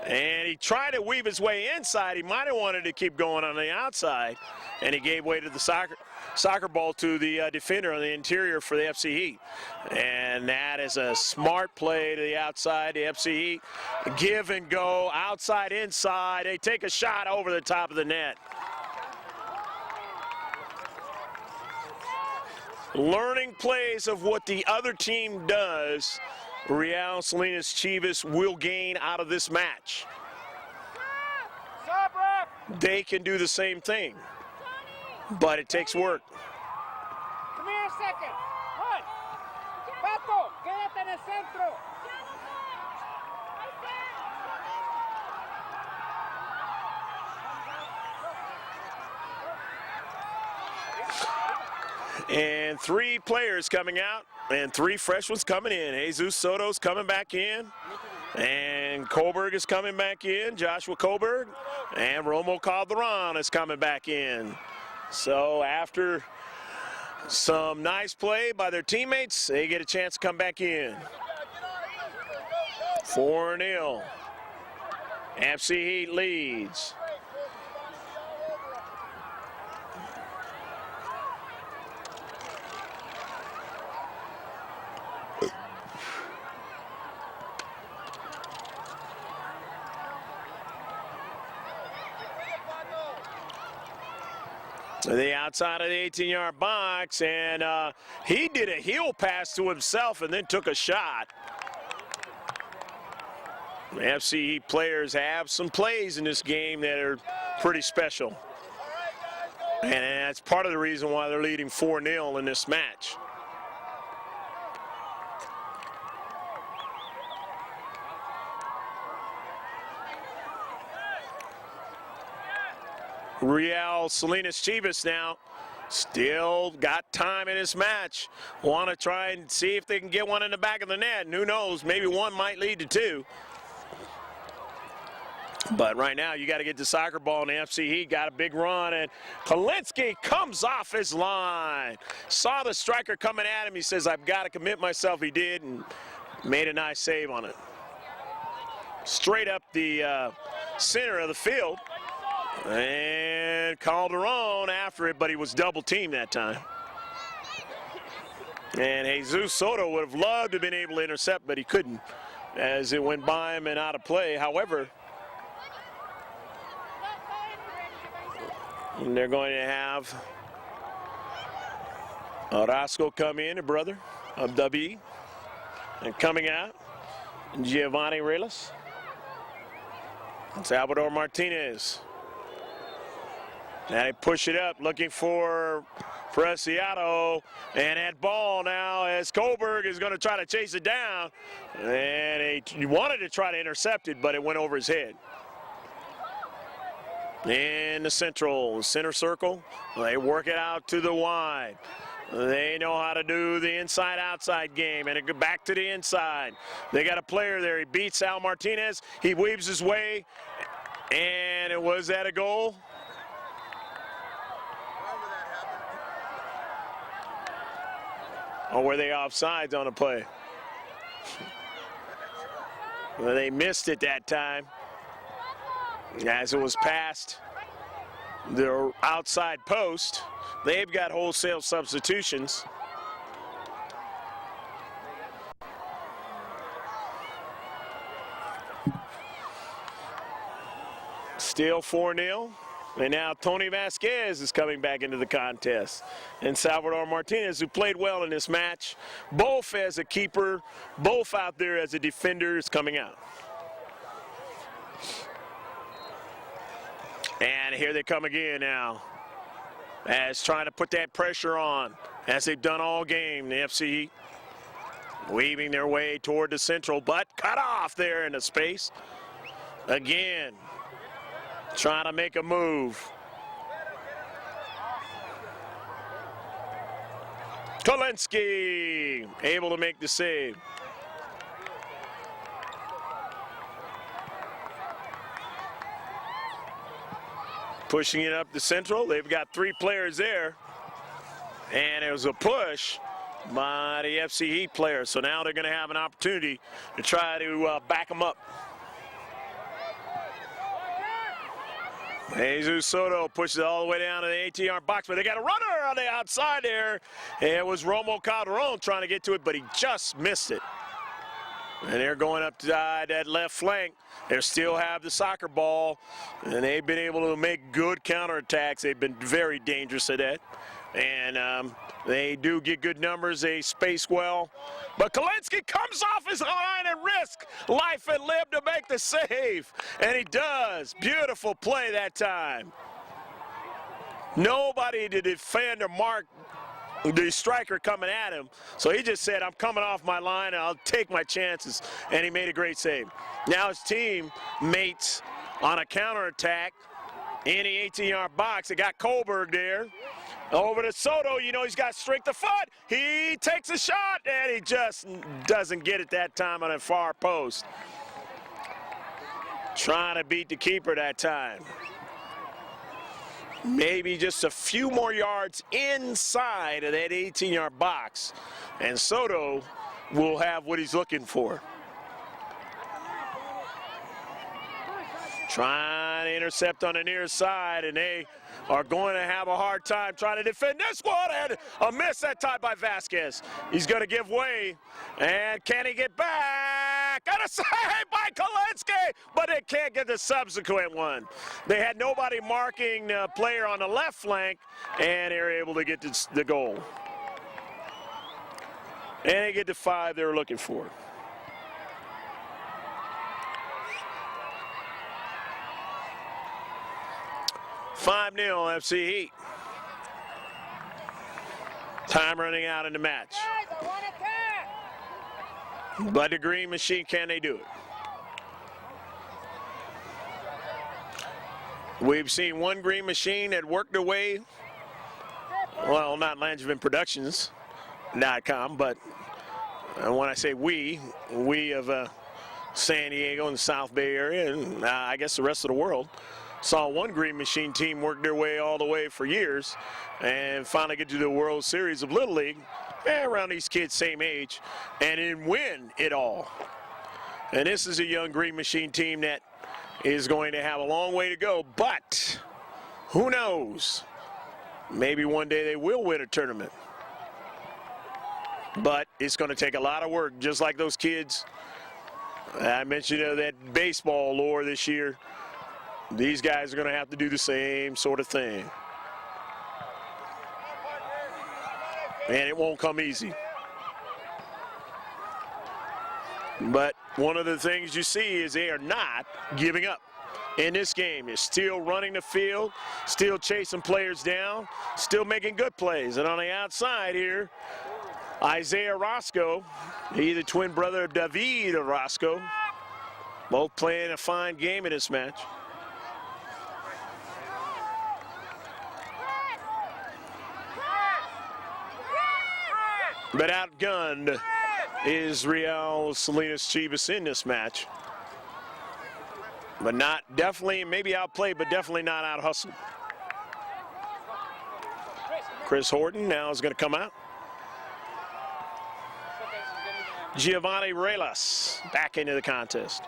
And he tried to weave his way inside. He might have wanted to keep going on the outside, and he gave way to the soccer ball to the defender on the interior for the FC Heat. And that is a smart play to the outside. The FC Heat give and go, outside, inside. They take a shot over the top of the net. Learning plays of what the other team does, Real Salinas Chivas will gain out of this match. They can do the same thing, but it takes work. Come here a second. Run. Pato, quédate en el centro. And 3 players coming out and 3 fresh ones coming in. Jesus Soto's coming back in, and Kohlberg is coming back in, Joshua Kohlberg, and Romo Calderon is coming back in. So after some nice play by their teammates, they get a chance to come back in. 4-0. FC Heat leads. The outside of the 18-yard box, and he did a heel pass to himself and then took a shot. The FC players have some plays in this game that are pretty special. And that's part of the reason why they're leading 4-0 in this match. Real Salinas Chivas now still got time in this match. Want to try and see if they can get one in the back of the net. And who knows, maybe one might lead to 2. But right now, you got to get the soccer ball, and the FC Heat got a big run, and Kalinsky comes off his line. Saw the striker coming at him. He says, I've got to commit myself. He did, and made a nice save on it. Straight up the center of the field. And Calderon after it, but he was double teamed that time. And Jesus Soto would have loved to have been able to intercept, but he couldn't as it went by him and out of play. However, and they're going to have Orozco come in, a brother of W. And coming out, Giovanni Reles. Salvador Martinez. Now they push it up, looking for Preciado. And that ball now as Kohlberg is going to try to chase it down. And he wanted to try to intercept it, but it went over his head. In the center circle, they work it out to the wide. They know how to do the inside-outside game, and it go back to the inside. They got a player there. He beats Al Martinez. He weaves his way, and it was that a goal? Or were they offsides on the play? Well, they missed it that time. As it was past their outside post, they've got wholesale substitutions. Still 4-0. And now Tony Vasquez is coming back into the contest. And Salvador Martinez, who played well in this match, both as a keeper, both out there as a defender, is coming out. And here they come again now, as trying to put that pressure on, as they've done all game. The FC weaving their way toward the central, but cut off there in the space. Again, trying to make a move. Kalinsky able to make the save. Pushing it up the central. They've got 3 players there. And it was a push by the FC Heat player. So now they're going to have an opportunity to try to back them up. Jesus Soto pushes it all the way down to the 18-yard box, but they got a runner on the outside there. It was Romo Calderon trying to get to it, but he just missed it. And they're going up to that left flank. They still have the soccer ball, and they've been able to make good counterattacks. They've been very dangerous at that. And they do get good numbers. They space well. But Kalinsky comes off his line and risk life and limb to make the save. And he does. Beautiful play that time. Nobody to defend or mark the striker coming at him. So he just said, I'm coming off my line and I'll take my chances. And he made a great save. Now his team mates on a counterattack in the 18-yard box. They got Kohlberg there. Over to Soto, you know he's got strength of foot. He takes a shot, and he just doesn't get it that time on a far post. Trying to beat the keeper that time. Maybe just a few more yards inside of that 18-yard box, and Soto will have what he's looking for. Trying to intercept on the near side, and they are going to have a hard time trying to defend this one, and a miss that time by Vasquez. He's going to give way, and can he get back? Got a save by Kalinsky, but they can't get the subsequent one. They had nobody marking the player on the left flank, and they were able to get the goal. And they get the 5 they were looking for. $5-0 FC Heat. Time running out in the match. But the green machine, can they do it? We've seen one green machine that worked their way, well, not Langevin Productions.com, but when I say we of San Diego and the South Bay area, and I guess the rest of the world. Saw one Green Machine team work their way all the way for years and finally get to the World Series of Little League, around these kids same age, and then win it all. And this is a young Green Machine team that is going to have a long way to go, but who knows? Maybe one day they will win a tournament. But it's going to take a lot of work, just like those kids. I mentioned that baseball lore this year. These guys are going to have to do the same sort of thing. And it won't come easy. But one of the things you see is they are not giving up in this game. They're still running the field, still chasing players down, still making good plays. And on the outside here, Isaiah Roscoe, he's the twin brother of David Roscoe, both playing a fine game in this match. But outgunned is Real Salinas Chivas in this match. But not definitely, maybe outplayed, but definitely not out hustled. Chris Horton now is going to come out. Giovanni Relas back into the contest.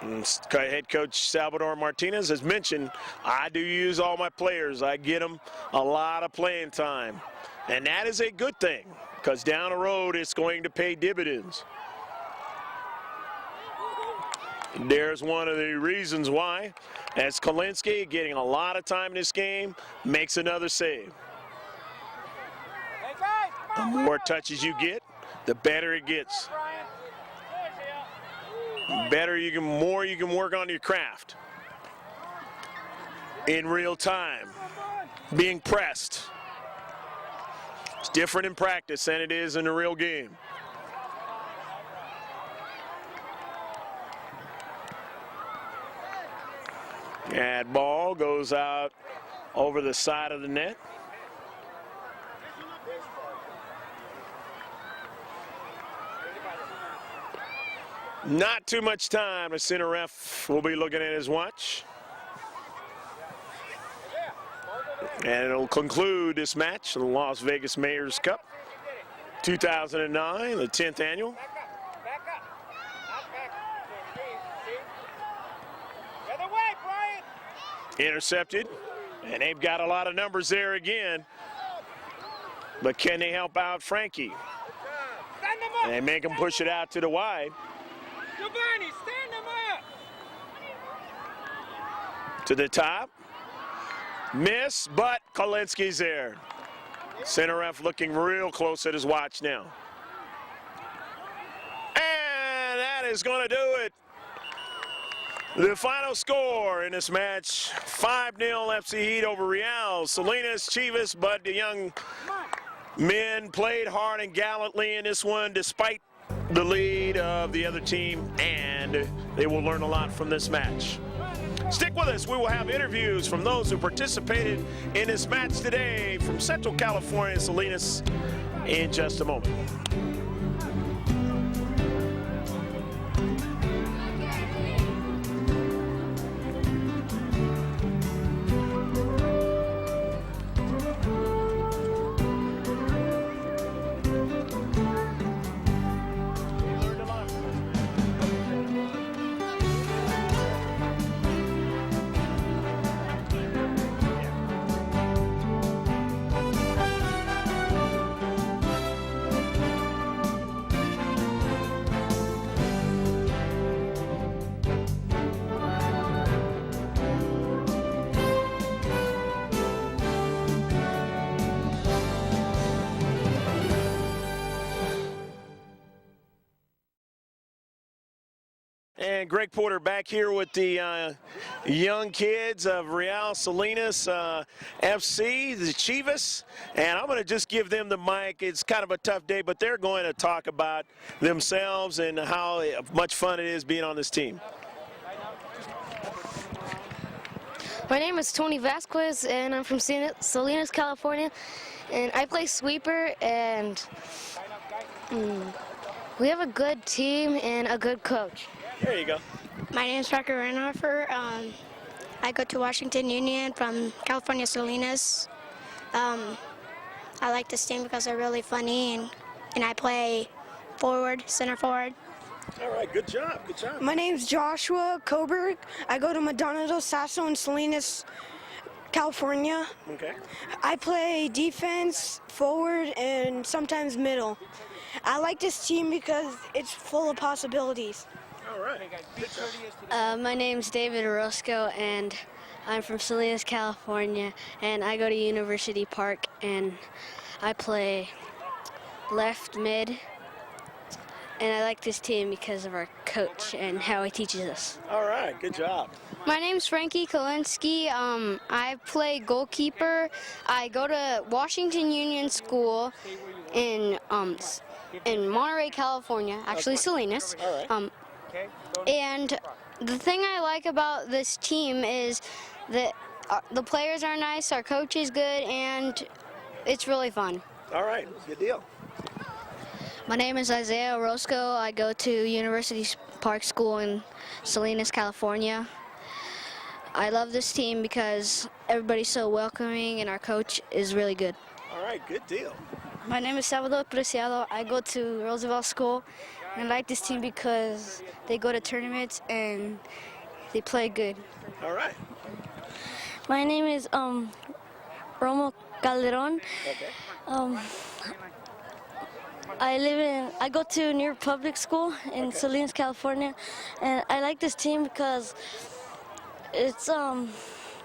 And head coach Salvador Martinez has mentioned, I do use all my players. I get them a lot of playing time. And that is a good thing, because down the road it's going to pay dividends. There's one of the reasons why, as Kalinsky getting a lot of time in this game, makes another save. The more touches you get, the better it gets. More you can work on your craft. In real time, being pressed. It's different in practice than it is in the real game. And ball goes out over the side of the net. Not too much time. The center ref will be looking at his watch. And it'll conclude this match, the Las Vegas Mayor's Cup 2009, the 10th annual. Back up. Not back. See? The other way, Brian. Intercepted, and they've got a lot of numbers there again. But can they help out Frankie? Stand them up. And make him push it out to the wide. Giovanni, stand them up. To the top. Miss, but Kalinsky's there. Center ref looking real close at his watch now. And that is going to do it. The final score in this match, 5-0 FC Heat over Real Salinas Chivas, but the young men played hard and gallantly in this one despite the lead of the other team, and they will learn a lot from this match. Stick with us. We will have interviews from those who participated in this match today from Central California, Salinas, in just a moment. And Greg Porter back here with the young kids of Real Salinas FC, the Chivas. And I'm going to just give them the mic. It's kind of a tough day, but they're going to talk about themselves and how much fun it is being on this team. My name is Tony Vasquez, and I'm from Salinas, California. And I play sweeper, and We have a good team and a good coach. There you go. My name is Parker Renhofer. I go to Washington Union from California, Salinas. I like this team because they're really funny, and I play forward, center forward. All right, good job, good job. My name's Joshua Coburg. I go to Madonna del Sasso in Salinas, California. Okay. I play defense, forward, and sometimes middle. I like this team because it's full of possibilities. All right. My name's David Orozco, and I'm from Salinas, California, and I go to University Park, and I play left mid. And I like this team because of our coach and how he teaches us. All right, good job. My name's Frankie Kolinsky. I play goalkeeper. I go to Washington Union School in Monterey, California, actually Salinas. All right. And the thing I like about this team is that the players are nice, our coach is good, and it's really fun. All right, good deal. My name is Isaiah Orozco. I go to University Park School in Salinas, California. I love this team because everybody's so welcoming and our coach is really good. All right, good deal. My name is Salvador Preciado. I go to Roosevelt School and I like this team because they go to tournaments and they play good. All right. My name is Romo Calderon. Okay. I go to New York Public School in Salinas, California, and I like this team because it's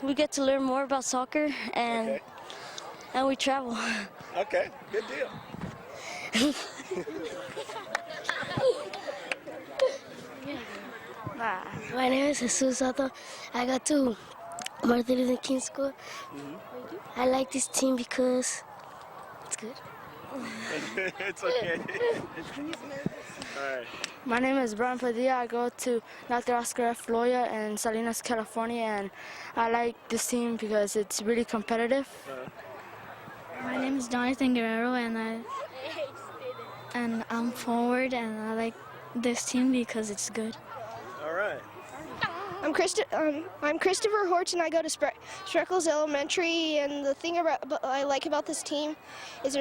we get to learn more about soccer and we travel. Okay, good deal. My name is Jesus Soto. I go to Martin Luther King School. I like this team because it's good. It's okay. All right. My name is Brian Padilla. I go to Dr. Oscar F. Loya in Salinas, California, and I like this team because it's really competitive. My name is Jonathan Guerrero, and I'm forward, and I like this team because it's good. All right. I'm Christopher Horton. I go to Spreckles Elementary, and the thing I like about this team is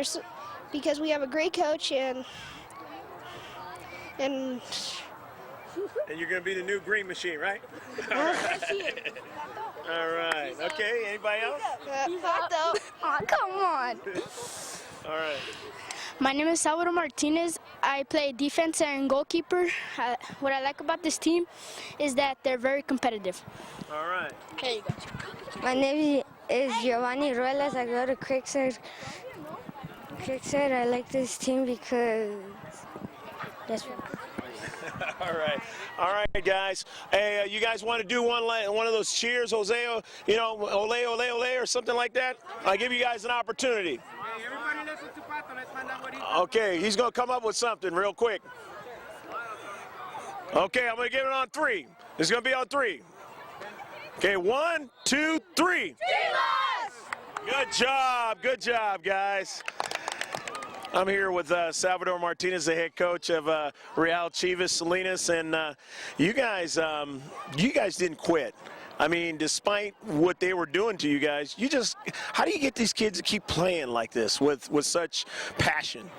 because we have a great coach and And you're going to be the new green machine, right? All right. Okay, anybody else? Come on. All right. My name is Salvador Martinez. I play defense and goalkeeper. What I like about this team is that they're very competitive. All right. My name is Giovanni Ruelas. I go to Creekside. I like this team because that's All right. All right, guys. Hey, you guys want to do one of those cheers, Jose, you know, ole, ole, ole, or something like that? I'll give you guys an opportunity. Everybody listen to Pato. Let's find out what he Okay, he's going to come up with something real quick. Okay, I'm going to give it on 3. It's going to be on 3. Okay, 1, 2, 3. Chivas! Good job, guys. I'm here with Salvador Martinez, the head coach of Real Chivas Salinas, and you guys didn't quit. I mean, despite what they were doing to you guys, how do you get these kids to keep playing like this with such passion?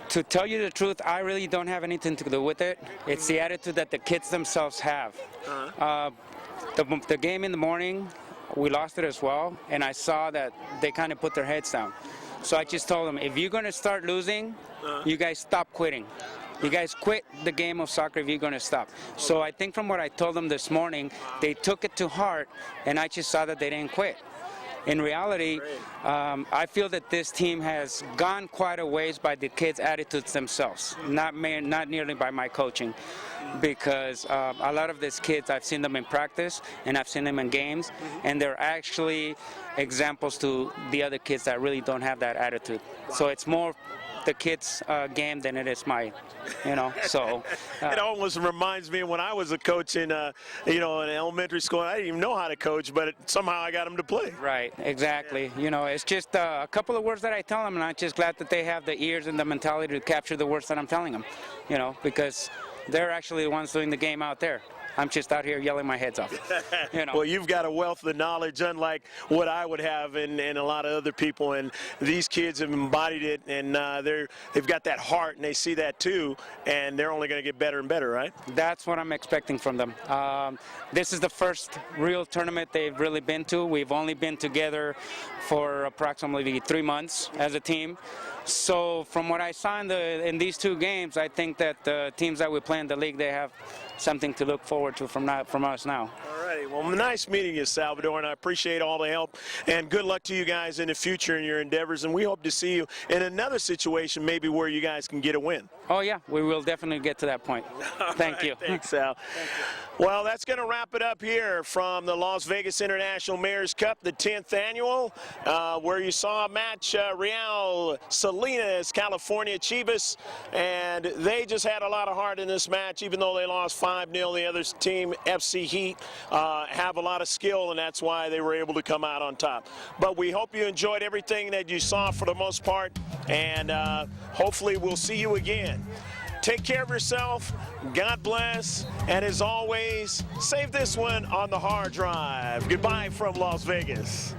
To tell you the truth, I really don't have anything to do with it. It's the attitude that the kids themselves have. The game in the morning, we lost it as well, and I saw that they kind of put their heads down. So I just told them, if you're going to start losing, you guys stop quitting. You guys quit the game of soccer if you're going to stop. So I think from what I told them this morning, they took it to heart, and I just saw that they didn't quit. In reality, I feel that this team has gone quite a ways by the kids' attitudes themselves, not nearly by my coaching. Because a lot of these kids, I've seen them in practice and I've seen them in games, and they're actually examples to the other kids that really don't have that attitude. So it's more the kids' game than it is mine. You know, so It almost reminds me when I was a coach in, in elementary school. I didn't even know how to coach, but somehow I got them to play. right, exactly. You know, it's just a couple of words that I tell them, and I'm just glad that they have the ears and the mentality to capture the words that I'm telling them. You know, because they're actually the ones doing the game out there. I'm just out here yelling my heads off. You know. Well, you've got a wealth of knowledge, unlike what I would have and a lot of other people. And these kids have embodied it, and they've got that heart, and they see that too. And they're only going to get better and better, right? That's what I'm expecting from them. This is the first real tournament they've really been to. We've only been together for approximately 3 months as a team. So from what I saw in these 2 games, I think that the teams that we play in the league, they have something to look forward to from us now. All righty. Well, nice meeting you, Salvador, and I appreciate all the help. And good luck to you guys in the future in your endeavors. And we hope to see you in another situation, maybe where you guys can get a win. Oh, yeah, we will definitely get to that point. Thank you. Thanks, Sal. Well, that's going to wrap it up here from the Las Vegas International Mayor's Cup, the 10th annual, where you saw a match, Real Salinas, California, Chivas, and they just had a lot of heart in this match, even though they lost 5-0. The other team, FC Heat, have a lot of skill, and that's why they were able to come out on top. But we hope you enjoyed everything that you saw for the most part, and hopefully we'll see you again. Take care of yourself, God bless, and as always, save this one on the hard drive. Goodbye from Las Vegas.